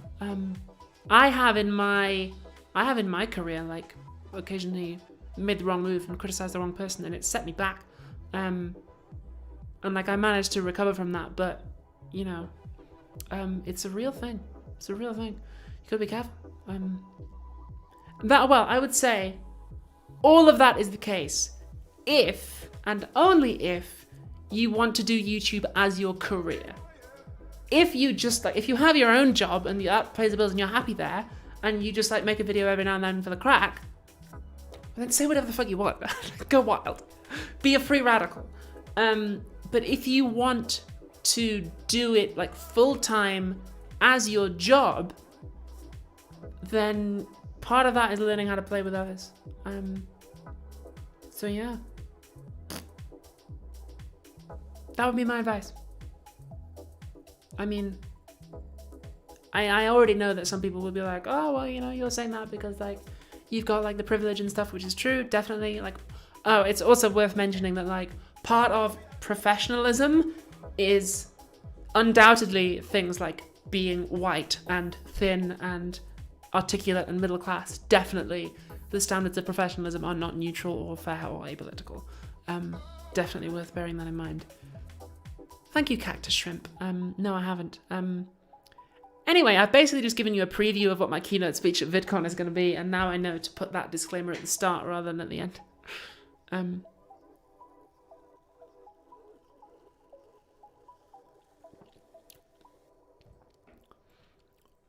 I have in my career, like, occasionally made the wrong move and criticized the wrong person, and it set me back. And like, I managed to recover from that, but, you know, it's a real thing. It's a real thing. You gotta be careful. I would say all of that is the case if, and only if, you want to do YouTube as your career. If you just like, if you have your own job and that pays the bills and you're happy there, and you just like make a video every now and then for the crack, then say whatever the fuck you want. Go wild. Be a free radical. But if you want to do it like full time as your job, then part of that is learning how to play with others. So yeah, that would be my advice. I mean, I already know that some people will be like, oh, well, you know, you're saying that because like you've got like the privilege and stuff, which is true, definitely. Like, oh, it's also worth mentioning that like part of professionalism is undoubtedly things like being white and thin and articulate and middle class. Definitely the standards of professionalism are not neutral or fair or apolitical. Definitely worth bearing that in mind. Thank you, Cactus Shrimp. No, I haven't. Anyway, I've basically just given you a preview of what my keynote speech at VidCon is going to be, and now I know to put that disclaimer at the start rather than at the end.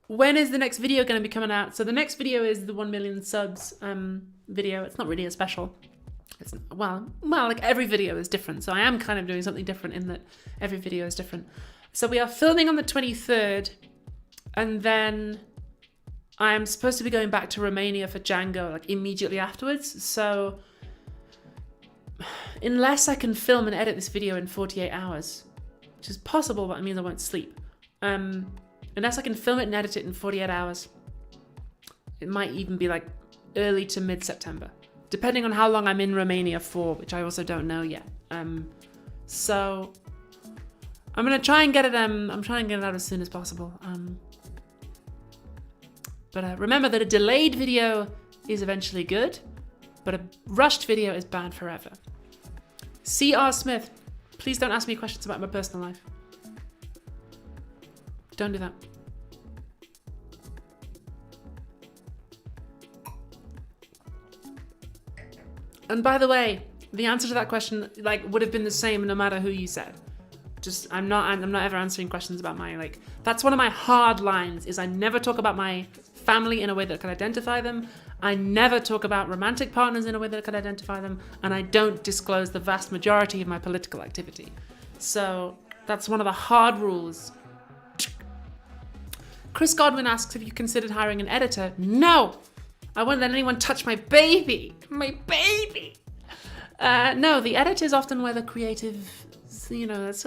When is the next video going to be coming out? So the next video is the 1 million subs video. It's not really a special. It's well, like every video is different. So I am kind of doing something different in that every video is different. So we are filming on the 23rd, and then I'm supposed to be going back to Romania for Django like immediately afterwards. So unless I can film and edit this video in 48 hours, which is possible, but it means I won't sleep. Unless I can film it and edit it in 48 hours, it might even be like early to mid-September, depending on how long I'm in Romania for, which I also don't know yet. So I'm gonna try and get it. I'm trying to get it out as soon as possible. But remember that a delayed video is eventually good, but a rushed video is bad forever. C.R. Smith, please don't ask me questions about my personal life. Don't do that. And by the way, the answer to that question like would have been the same no matter who you said. Just I'm not ever answering questions about my like. That's one of my hard lines. Is I never talk about my family in a way that could identify them. I never talk about romantic partners in a way that could identify them, and I don't disclose the vast majority of my political activity. So that's one of the hard rules. Chris Godwin asks, have you considered hiring an editor? No! I won't let anyone touch my baby! My baby! No, the edit is often where the creative, you know, it's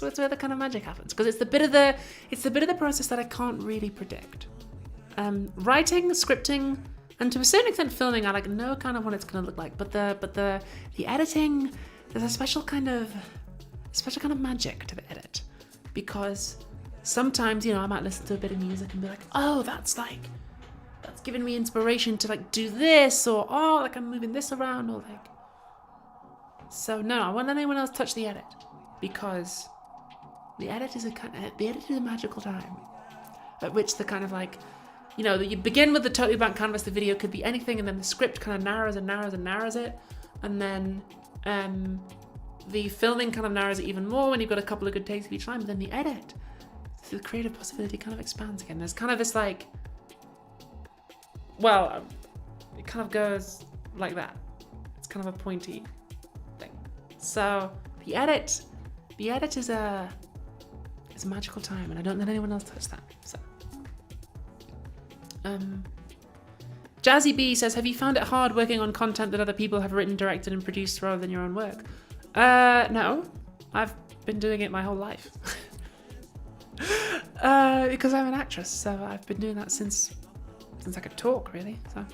where the kind of magic happens. Because it's the bit of the process that I can't really predict. Writing, scripting, and to a certain extent filming, I like know kind of what it's gonna look like. But the editing, there's a special kind of magic to the edit. Because sometimes, you know, I might listen to a bit of music and be like, oh, that's giving me inspiration to like do this, or oh, like I'm moving this around, or like. So no, I won't let anyone else touch the edit, because the edit is a magical time at which the kind of like, you know, you begin with the totally blank canvas, the video could be anything, and then the script kind of narrows and narrows and narrows it, and then the filming kind of narrows it even more when you've got a couple of good takes of each time, but then the edit, the creative possibility kind of expands again. There's kind of this like, well, it kind of goes like that. It's kind of a pointy thing. So the edit is a magical time, and I don't let anyone else touch that. So, Jazzy B says, have you found it hard working on content that other people have written, directed, and produced rather than your own work? No, I've been doing it my whole life. Because I'm an actress, so I've been doing that since I could talk, really. So.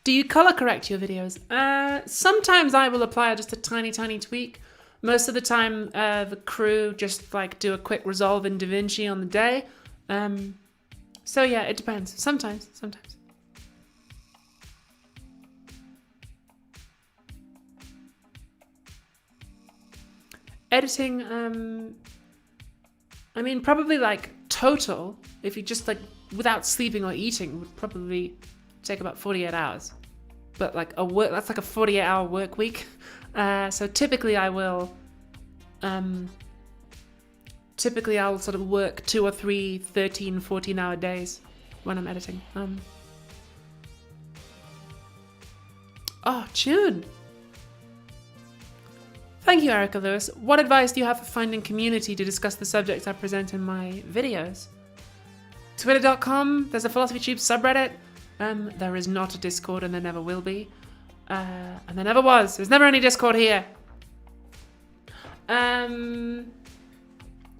Do you color correct your videos? Sometimes I will apply just a tiny tweak. Most of the time, the crew just like do a quick resolve in DaVinci on the day. So yeah, it depends. Sometimes. editing, I mean, probably like total, if you just like without sleeping or eating, would probably take about 48 hours. But like that's like a 48-hour work week. So typically I'll sort of work 2 or 3 13, 14-hour days when I'm editing. Tune. Thank you, Erica Lewis. What advice do you have for finding community to discuss the subjects I present in my videos? Twitter.com, there's a PhilosophyTube subreddit. There is not a Discord, and there never will be. And there never was. There's never any Discord here.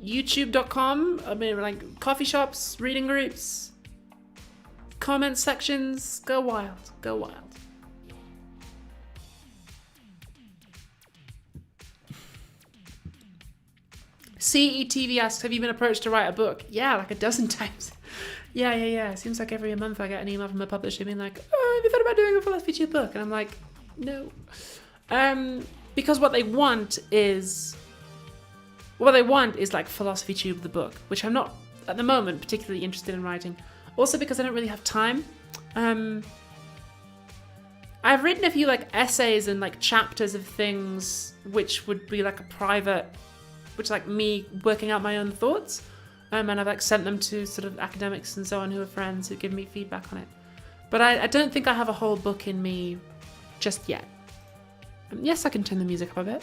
YouTube.com, I mean, like coffee shops, reading groups, comment sections. Go wild. Go wild. CETV asks, have you been approached to write a book? Yeah, like a dozen times. Yeah. It seems like every month I get an email from a publisher being like, oh, have you thought about doing a PhilosophyTube book? And I'm like, no. Because what they want is like PhilosophyTube the book, which I'm not, at the moment, particularly interested in writing. Also because I don't really have time. I've written a few like essays and like chapters of things which would be like a private, which like me working out my own thoughts. And I've like sent them to sort of academics and so on who are friends who give me feedback on it. But I don't think I have a whole book in me just yet. Yes, I can turn the music up a bit.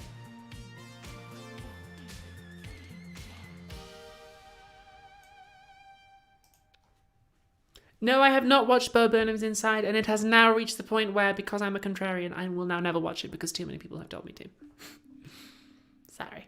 No, I have not watched Bo Burnham's Inside, and it has now reached the point where, because I'm a contrarian, I will now never watch it because too many people have told me to. Sorry.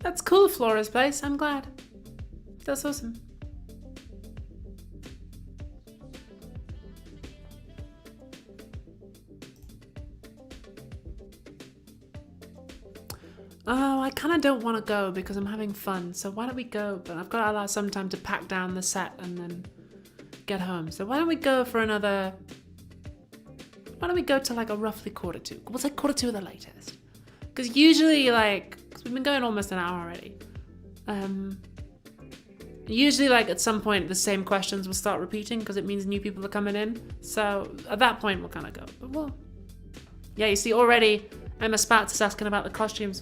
That's cool, Flora's Place. I'm glad. That's awesome. Oh, I kind of don't want to go because I'm having fun. So why don't we go? But I've got to allow some time to pack down the set and then get home. So why don't we go for another... Why don't we go to like a roughly 1:45? We'll say 1:45 at the latest. Because usually like... Because we've been going almost an hour already. Usually like at some point the same questions will start repeating because it means new people are coming in. So at that point we'll kind of go. But well... Yeah, you see already Emma Spatz is asking about the costumes.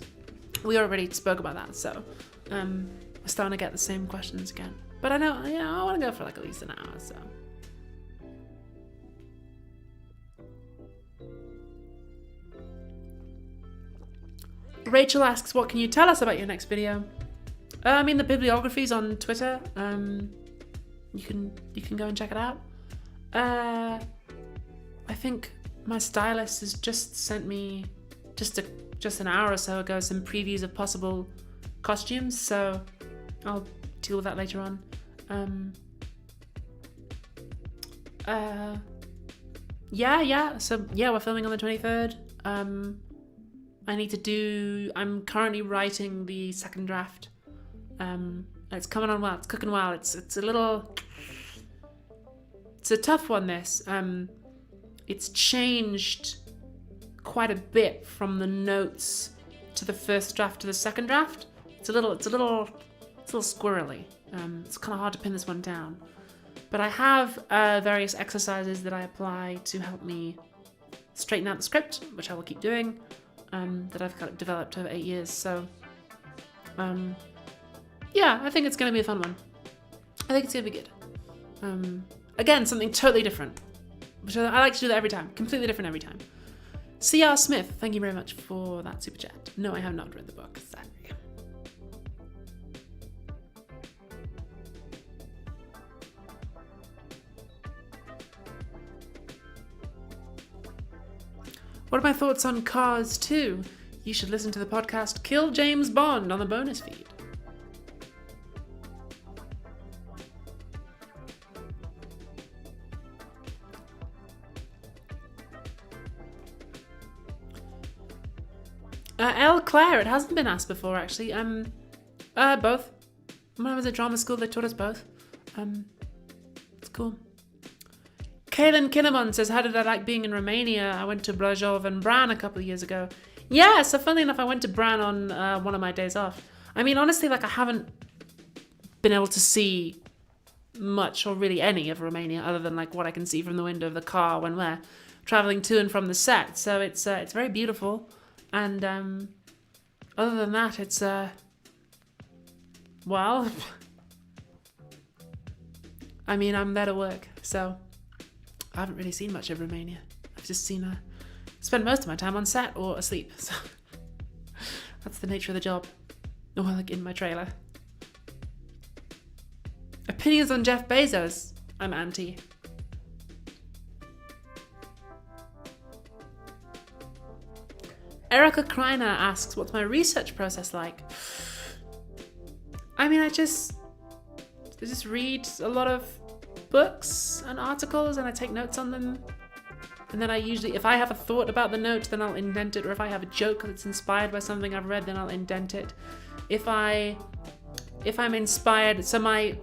We already spoke about that, so we're starting to get the same questions again. But I know, I want to go for like at least an hour, so. Rachel asks, what can you tell us about your next video? I mean, the bibliography's on Twitter. You can go and check it out. I think my stylist has just sent me just an hour or so ago some previews of possible costumes, so I'll deal with that later on. So we're filming on the 23rd. I'm currently writing the second draft. It's coming on well, it's cooking well. It's a tough one, this. It's changed quite a bit from the notes to the first draft to the second draft. It's a little squirrely. It's kind of hard to pin this one down. But I have various exercises that I apply to help me straighten out the script, which I will keep doing, that I've kind of developed over 8 years. So, I think it's going to be a fun one. I think it's going to be good. Again, something totally different. Which I like to do that every time. Completely different every time. C.R. Smith, thank you very much for that super chat. No, I have not read the book. Sorry. What are my thoughts on Cars 2? You should listen to the podcast Kill James Bond on the bonus feed. Elle Claire, it hasn't been asked before actually. Both. When I was at drama school, they taught us both. It's cool. Kaylin Kinnamon says, how did I like being in Romania? I went to Brajov and Bran a couple of years ago. Yeah, so funnily enough, I went to Bran on one of my days off. I mean, honestly, like I haven't been able to see much or really any of Romania other than like what I can see from the window of the car when we're traveling to and from the set. So it's very beautiful. And other than that, it's well, I mean, I'm there to work, so I haven't really seen much of Romania. I've just spent most of my time on set or asleep, so that's the nature of the job. Or like in my trailer. Opinions on Jeff Bezos? I'm anti. Erica Kreiner asks, what's my research process like? I mean, I just read a lot of books and articles and I take notes on them. And then I usually, if I have a thought about the note, then I'll indent it. Or if I have a joke that's inspired by something I've read, then I'll indent it. If I'm inspired, so my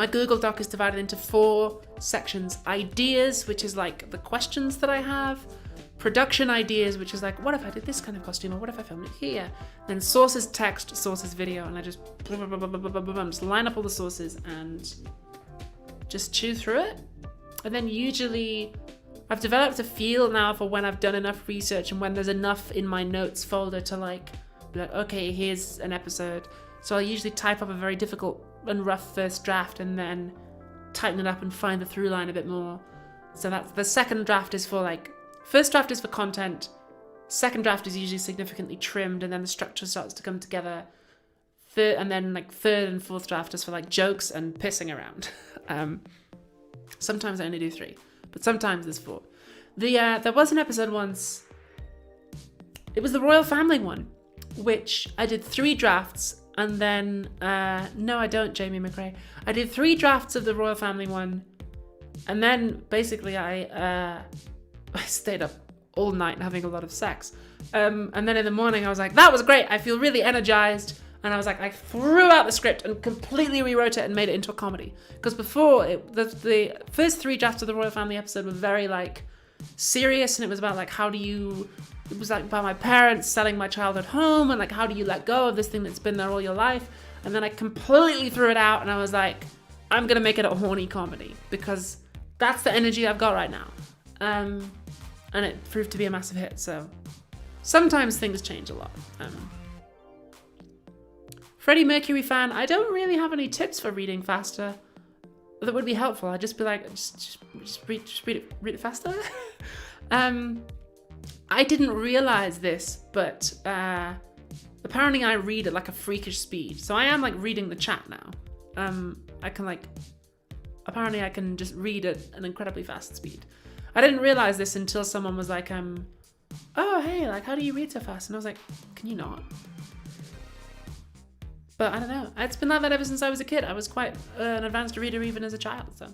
Google Doc is divided into 4 sections. Ideas, which is like the questions that I have. Production ideas, which is like, what if I did this kind of costume, or what if I filmed it here? Then sources text, sources video, and I just line up all the sources and just chew through it. And then usually I've developed a feel now for when I've done enough research and when there's enough in my notes folder to like be like, okay, here's an episode. So I'll usually type up a very difficult and rough first draft and then tighten it up and find the through line a bit more. So that's the second draft is for like, first draft is for content, second draft is usually significantly trimmed and then the structure starts to come together. And then like third and fourth draft is for like jokes and pissing around. Sometimes I only do 3, but sometimes there's 4. There was an episode once, it was the Royal Family one, which I did 3 drafts and then, no I don't, Jamie McRae. I did 3 drafts of the Royal Family one and then basically I stayed up all night having a lot of sex. And then in the morning I was like, that was great, I feel really energized. And I was like, I threw out the script and completely rewrote it and made it into a comedy. Because before, the first 3 drafts of the Royal Family episode were very like serious, and it was about like it was like about my parents selling my childhood home, and like how do you let go of this thing that's been there all your life. And then I completely threw it out, and I was like, I'm gonna make it a horny comedy because that's the energy I've got right now. And it proved to be a massive hit. So sometimes things change a lot. Freddie Mercury fan, I don't really have any tips for reading faster that would be helpful. I'd just be like, just read it faster. I didn't realize this, but apparently I read at like a freakish speed. So I am like reading the chat now. I can like, apparently I can just read at an incredibly fast speed. I didn't realize this until someone was like, oh, hey, like, how do you read so fast? And I was like, can you not? But I don't know. It's been like that ever since I was a kid. I was quite an advanced reader even as a child. So,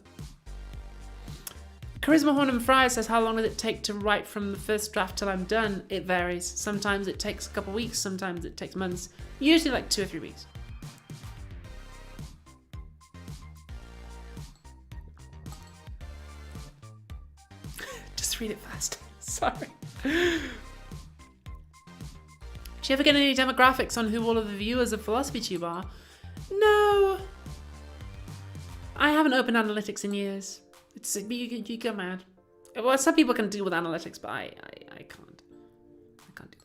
Charisma Horn and Fry says, how long does it take to write from the first draft till I'm done? It varies. Sometimes it takes a couple weeks. Sometimes it takes months. Usually like 2 or 3 weeks. Just read it fast. Sorry. Do you ever get any demographics on who all of the viewers of PhilosophyTube are? No. I haven't opened analytics in years. You go mad. Well, some people can deal with analytics, but I can't. I can't do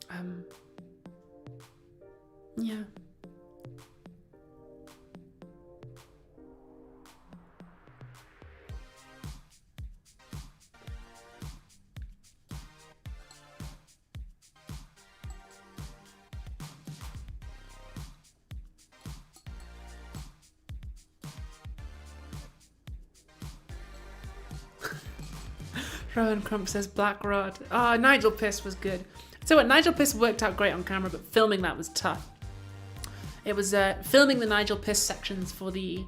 that. Yeah. Rowan Crump says Black Rod. Oh, Nigel Piss was good. So what, Nigel Piss worked out great on camera, but filming that was tough. It was filming the Nigel Piss sections for it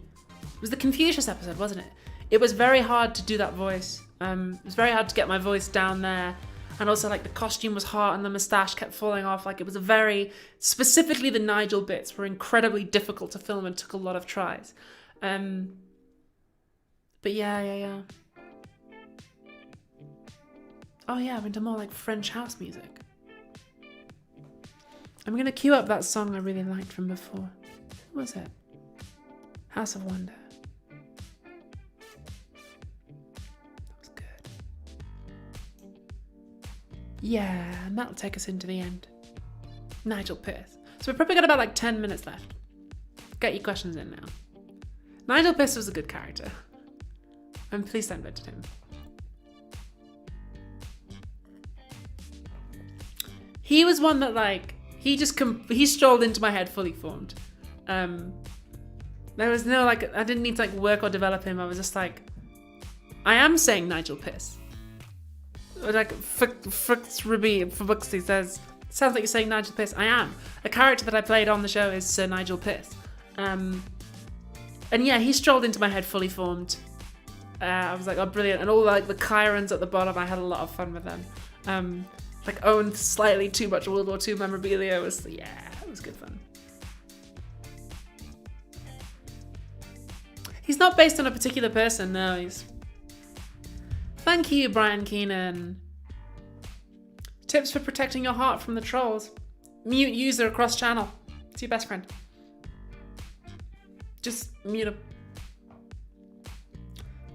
was the Confucius episode, wasn't it? It was very hard to do that voice. It was very hard to get my voice down there. And also like the costume was hot and the moustache kept falling off. Like it was a very, specifically the Nigel bits were incredibly difficult to film and took a lot of tries. But yeah. Oh yeah, I'm into more like French house music. I'm gonna queue up that song I really liked from before. Who was it? House of Wonder. That was good. Yeah, and that'll take us into the end. Nigel Pearce. So we've probably got about like 10 minutes left. Get your questions in now. Nigel Pearce was a good character. I'm pleased I invented him. He was one that like, he strolled into my head fully formed. There was no like, I didn't need to like work or develop him. I was just like, I am saying Nigel Pearce. Like Fuxy says, sounds like you're saying Nigel Pearce. I am. A character that I played on the show is Sir Nigel Pearce. And yeah, he strolled into my head fully formed. I was like, oh, brilliant. And all like the Chirons at the bottom, I had a lot of fun with them. Like owned slightly too much World War II memorabilia. It was good fun. He's not based on a particular person, no. Thank you, Brian Keenan. Tips for protecting your heart from the trolls. Mute user across channel. It's your best friend. Just mute him.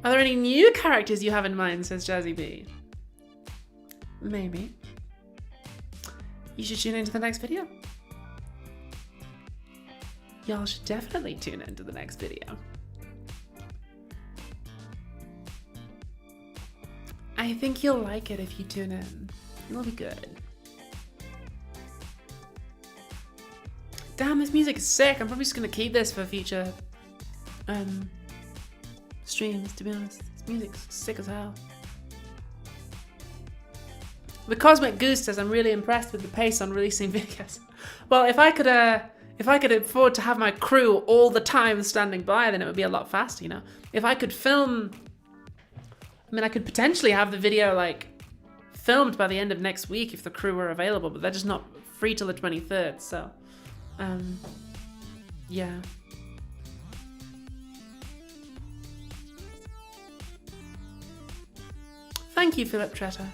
Are there any new characters you have in mind, says Jazzy B? Maybe. You should tune into the next video. Y'all should definitely tune into the next video. I think you'll like it if you tune in. It'll be good. Damn, this music is sick. I'm probably just gonna keep this for future streams, to be honest. This music's sick as hell. The Cosmic Goose says, I'm really impressed with the pace on releasing videos. Well, if I could afford to have my crew all the time standing by, then it would be a lot faster, you know? If I could film, I mean, I could potentially have the video like filmed by the end of next week if the crew were available, but they're just not free till the 23rd, so yeah. Thank you, Philip Tretter.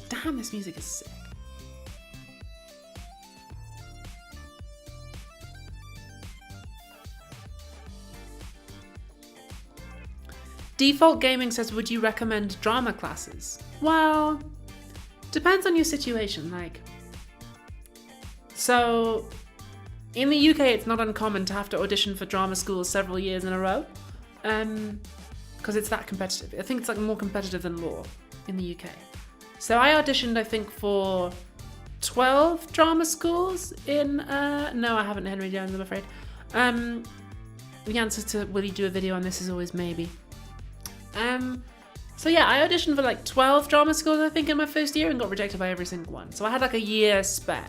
Damn, this music is sick. Default Gaming says, would you recommend drama classes? Well, depends on your situation. Like, so in the UK, it's not uncommon to have to audition for drama schools several years in a row, because it's that competitive. I think it's like more competitive than law in the UK. So I auditioned, I think, for 12 drama schools in, no, I haven't, Henry Jones, I'm afraid. The answer to will you do a video on this is always maybe. So yeah, I auditioned for like 12 drama schools, I think, in my first year and got rejected by every single one. So I had like a year spare.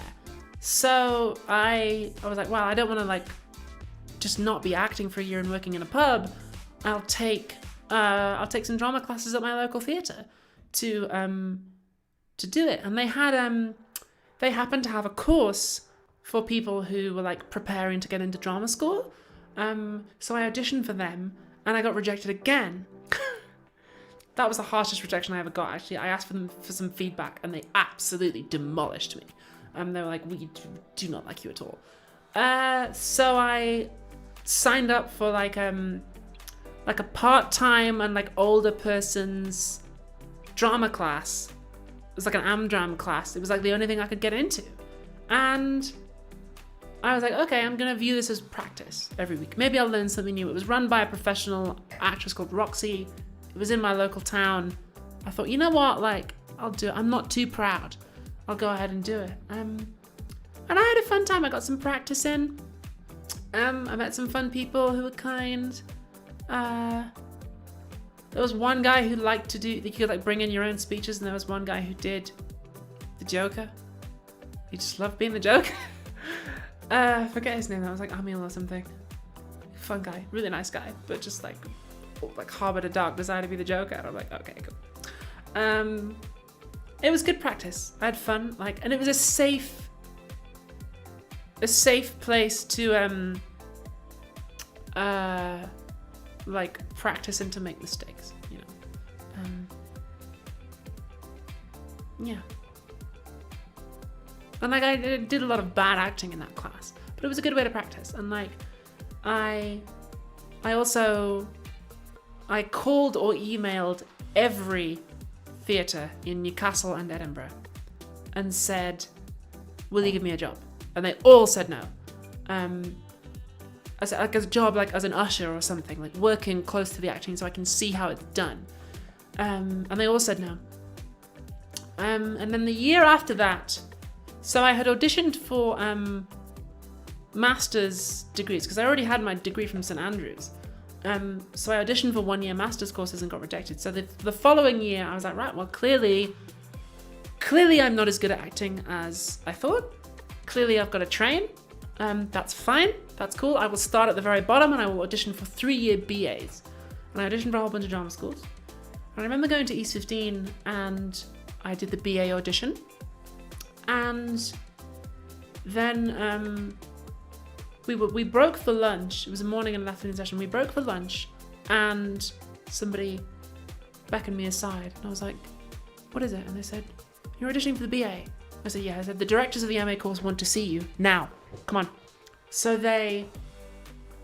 So I was like, well, I don't want to like just not be acting for a year and working in a pub. I'll take some drama classes at my local theatre to do it. And they happened to have a course for people who were like preparing to get into drama school. So I auditioned for them and I got rejected again. That was the harshest rejection I ever got, actually. I asked for them for some feedback and they absolutely demolished me. They were like, we do not like you at all. So I signed up for like a part-time and like older person's drama class. It was like an AmDram class. It was like the only thing I could get into. And I was like, okay, I'm going to view this as practice every week. Maybe I'll learn something new. It was run by a professional actress called Roxy. It was in my local town. I thought, you know what? Like, I'll do it. I'm not too proud. I'll go ahead and do it. And I had a fun time. I got some practice in. I met some fun people who were kind. There was one guy who liked to do, you could like bring in your own speeches, and there was one guy who did the Joker. He just loved being the Joker. I forget his name. I was like Amil or something. Fun guy, really nice guy, but just like harbored a dark desire to be the Joker. And I'm like, okay, cool. it was good practice. I had fun, like, and it was a safe place to like practice and to make mistakes, you know. Yeah. And like I did a lot of bad acting in that class, but it was a good way to practice. And like I called or emailed every theatre in Newcastle and Edinburgh and said, will you give me a job? And they all said no. As a job, like as an usher or something, like working close to the acting so I can see how it's done. And they all said no. And then the year after that, so I had auditioned for master's degrees because I already had my degree from St Andrews. So I auditioned for 1 year master's courses and got rejected. So the following year I was like, right, well, clearly I'm not as good at acting as I thought. Clearly I've got to train. That's fine. That's cool. I will start at the very bottom and I will audition for 3-year BAs. And I auditioned for a whole bunch of drama schools. And I remember going to East 15 and I did the BA audition. And then we broke for lunch. It was a morning and an afternoon session. We broke for lunch and somebody beckoned me aside. And I was like, what is it? And they said, you're auditioning for the BA. I said, yeah. I said, the directors of the MA course want to see you now. Come on. So they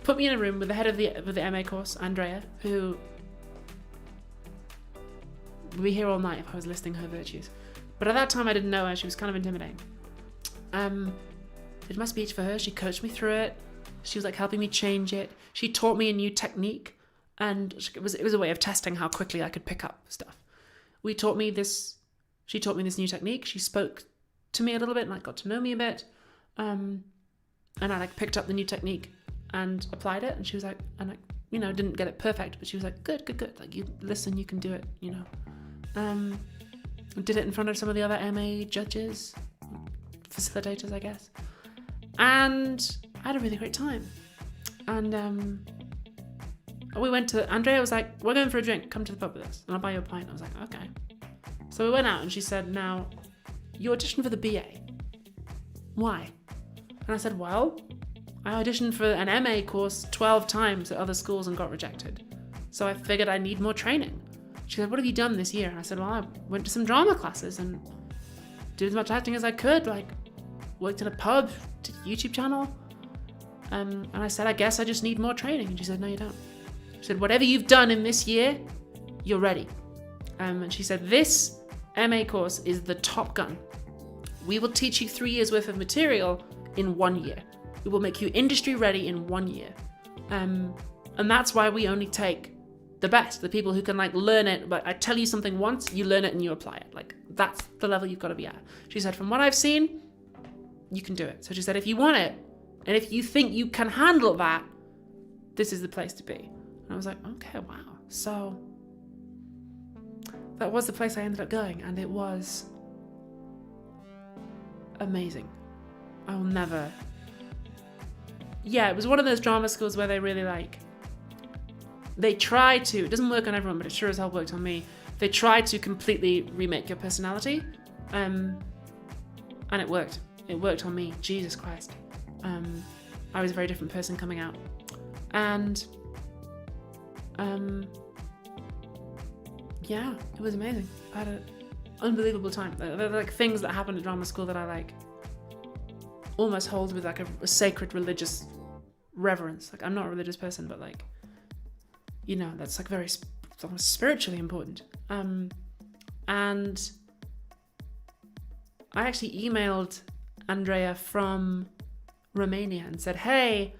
put me in a room with the head of the MA course, Andrea, who would be here all night if I was listing her virtues. But at that time I didn't know her. She was kind of intimidating. Did my speech for her. She coached me through it. She was like helping me change it. She taught me a new technique, and it was a way of testing how quickly I could pick up stuff. She taught me this new technique. She spoke to me a little bit and like got to know me a bit. And I like picked up the new technique and applied it. And she was like, and I, you know, didn't get it perfect, but she was like, good. Like, you listen, you can do it, you know. Did it in front of some of the other MA judges, facilitators, I guess. And I had a really great time. And we went to, Andrea was like, we're going for a drink, come to the pub with us and I'll buy you a pint. I was like, okay. So we went out and she said, now, you auditioned for the BA. Why? And I said, well, I auditioned for an MA course 12 times at other schools and got rejected. So I figured I need more training. She said, what have you done this year? And I said, well, I went to some drama classes and did as much acting as I could, like worked in a pub, did a YouTube channel. And I said, I guess I just need more training. And she said, no, you don't. She said, whatever you've done in this year, you're ready. And she said, this MA course is the Top Gun. We will teach you 3 years worth of material in 1 year. We will make you industry ready in 1 year. And that's why we only take the best, the people who can like learn it. But I tell you something once, you learn it and you apply it. Like that's the level you've got to be at. She said, from what I've seen, you can do it. So she said, if you want it, and if you think you can handle that, this is the place to be. And I was like, okay, wow. So that was the place I ended up going, and it was amazing. I will never. Yeah, it was one of those drama schools where they really like, they try to, it doesn't work on everyone, but it sure as hell worked on me. They try to completely remake your personality. And it worked. It worked on me. Jesus Christ. I was a very different person coming out. And yeah, it was amazing. I had an unbelievable time. There are like things that happened at drama school that I like almost hold with like a sacred religious reverence. Like I'm not a religious person, but like, you know, that's like very spiritually important. And I actually emailed Andrea from Romania and said, hey,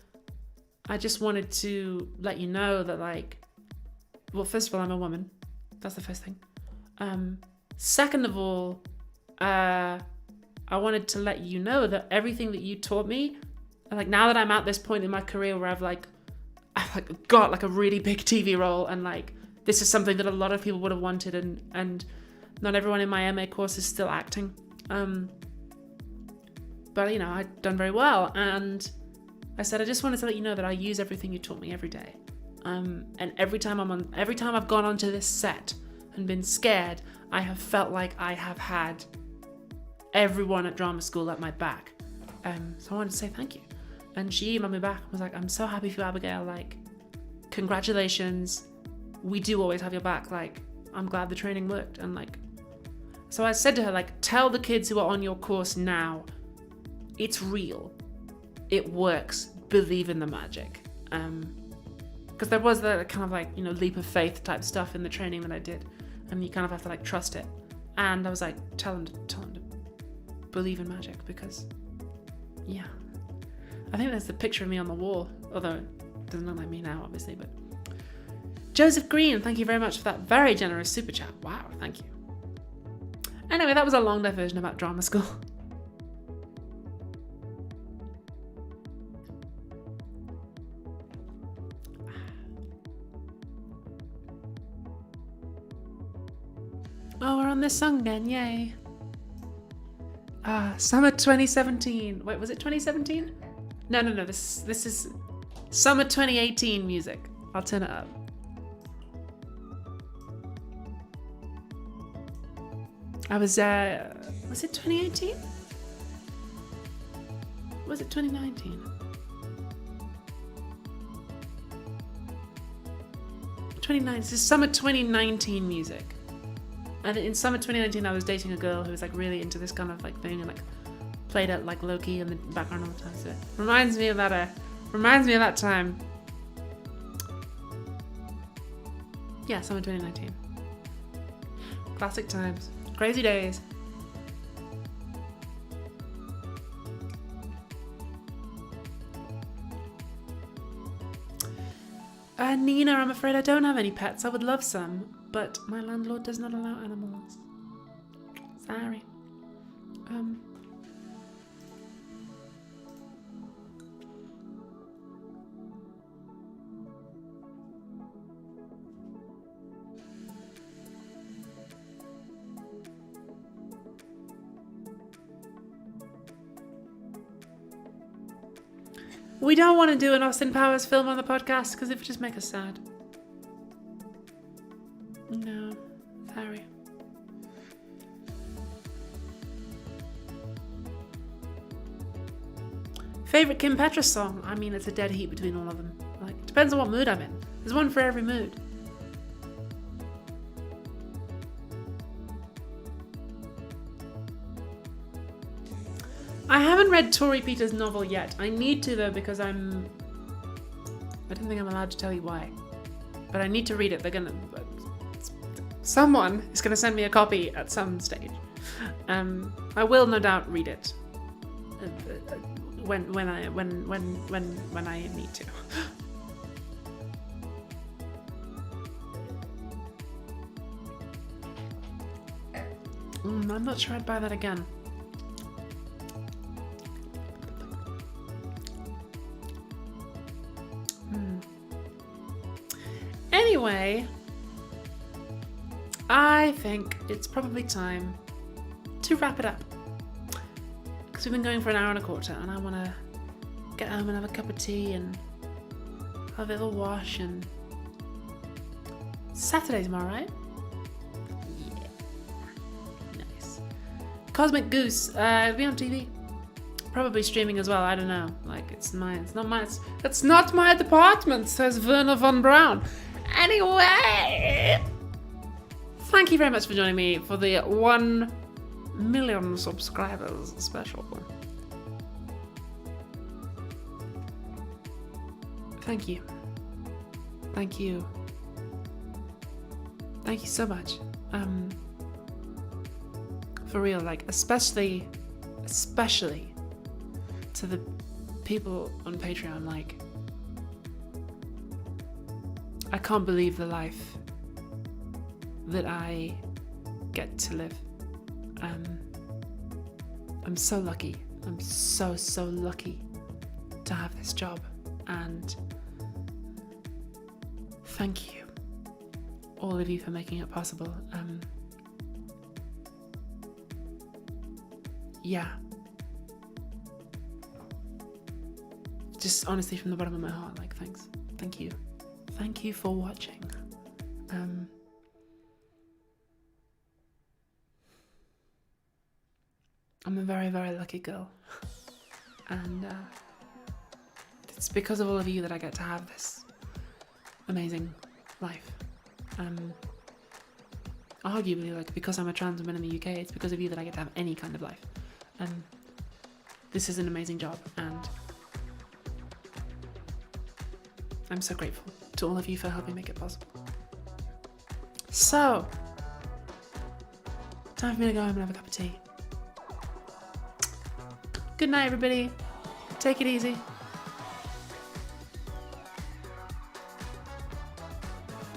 I just wanted to let you know that like, well, first of all, I'm a woman. That's the first thing. Second of all, I wanted to let you know that everything that you taught me, like now that I'm at this point in my career where I've got like a really big TV role, and like this is something that a lot of people would have wanted, and not everyone in my MA course is still acting. But you know, I'd done very well, and I said I just wanted to let you know that I use everything you taught me every day. And every time I've gone onto this set, and been scared, I have felt like I have had everyone at drama school at my back. So I wanted to say thank you. And she emailed me back and was like, I'm so happy for you, Abigail. Like, congratulations. We do always have your back. Like, I'm glad the training worked. And like, so I said to her, like, tell the kids who are on your course now, it's real. It works. Believe in the magic. Because there was the kind of like, you know, leap of faith type stuff in the training that I did. And you kind of have to like trust it. And I was like, tell them to believe in magic, because yeah. I think there's the picture of me on the wall, although it doesn't look like me now, obviously, but Joseph Green, thank you very much for that very generous super chat. Wow, thank you. Anyway, that was a long diversion about drama school. Oh, we're on this song again, yay. Summer 2017. Wait, was it 2017? No, this is Summer 2018 music. I'll turn it up. Was it 2018? Was it 2019? 2019. This is Summer 2019 music. And in summer 2019, I was dating a girl who was like really into this kind of like thing and like played it like low-key in the background all the time. So it reminds me of that time. Yeah, summer 2019. Classic times. Crazy days. Nina, I'm afraid I don't have any pets. I would love some, but my landlord does not allow animals. Sorry. We don't want to do an Austin Powers film on the podcast because it would just make us sad. No, sorry. Favorite Kim Petras song? I mean, it's a dead heat between all of them. Like, it depends on what mood I'm in. There's one for every mood. I haven't read Tori Peters' novel yet. I need to though, because I don't think I'm allowed to tell you why. But I need to read it. Someone is gonna send me a copy at some stage. I will no doubt read it when I need to. I'm not sure I'd buy that again. Anyway, I think it's probably time to wrap it up. Because we've been going for an hour and a quarter and I want to get home and have a cup of tea and have a little wash. And Saturday tomorrow, right? Yeah. Nice. Cosmic Goose, it'll be on TV. Probably streaming as well, I don't know. Like, it's not my department, says Werner von Braun. Anyway, thank you very much for joining me for the 1 million subscribers special. Thank you. Thank you. Thank you so much. For real, like, especially to the people on Patreon, like, I can't believe the life that I get to live. I'm so lucky. I'm so lucky to have this job, and thank you, all of you, for making it possible. Yeah. Just honestly, from the bottom of my heart, like, thanks. Thank you. Thank you for watching. I'm a very, very lucky girl. And it's because of all of you that I get to have this amazing life. Arguably, like, because I'm a trans woman in the UK, it's because of you that I get to have any kind of life. This is an amazing job, and I'm so grateful to all of you for helping make it possible. So, time for me to go home and have a cup of tea. Good night, everybody. Take it easy.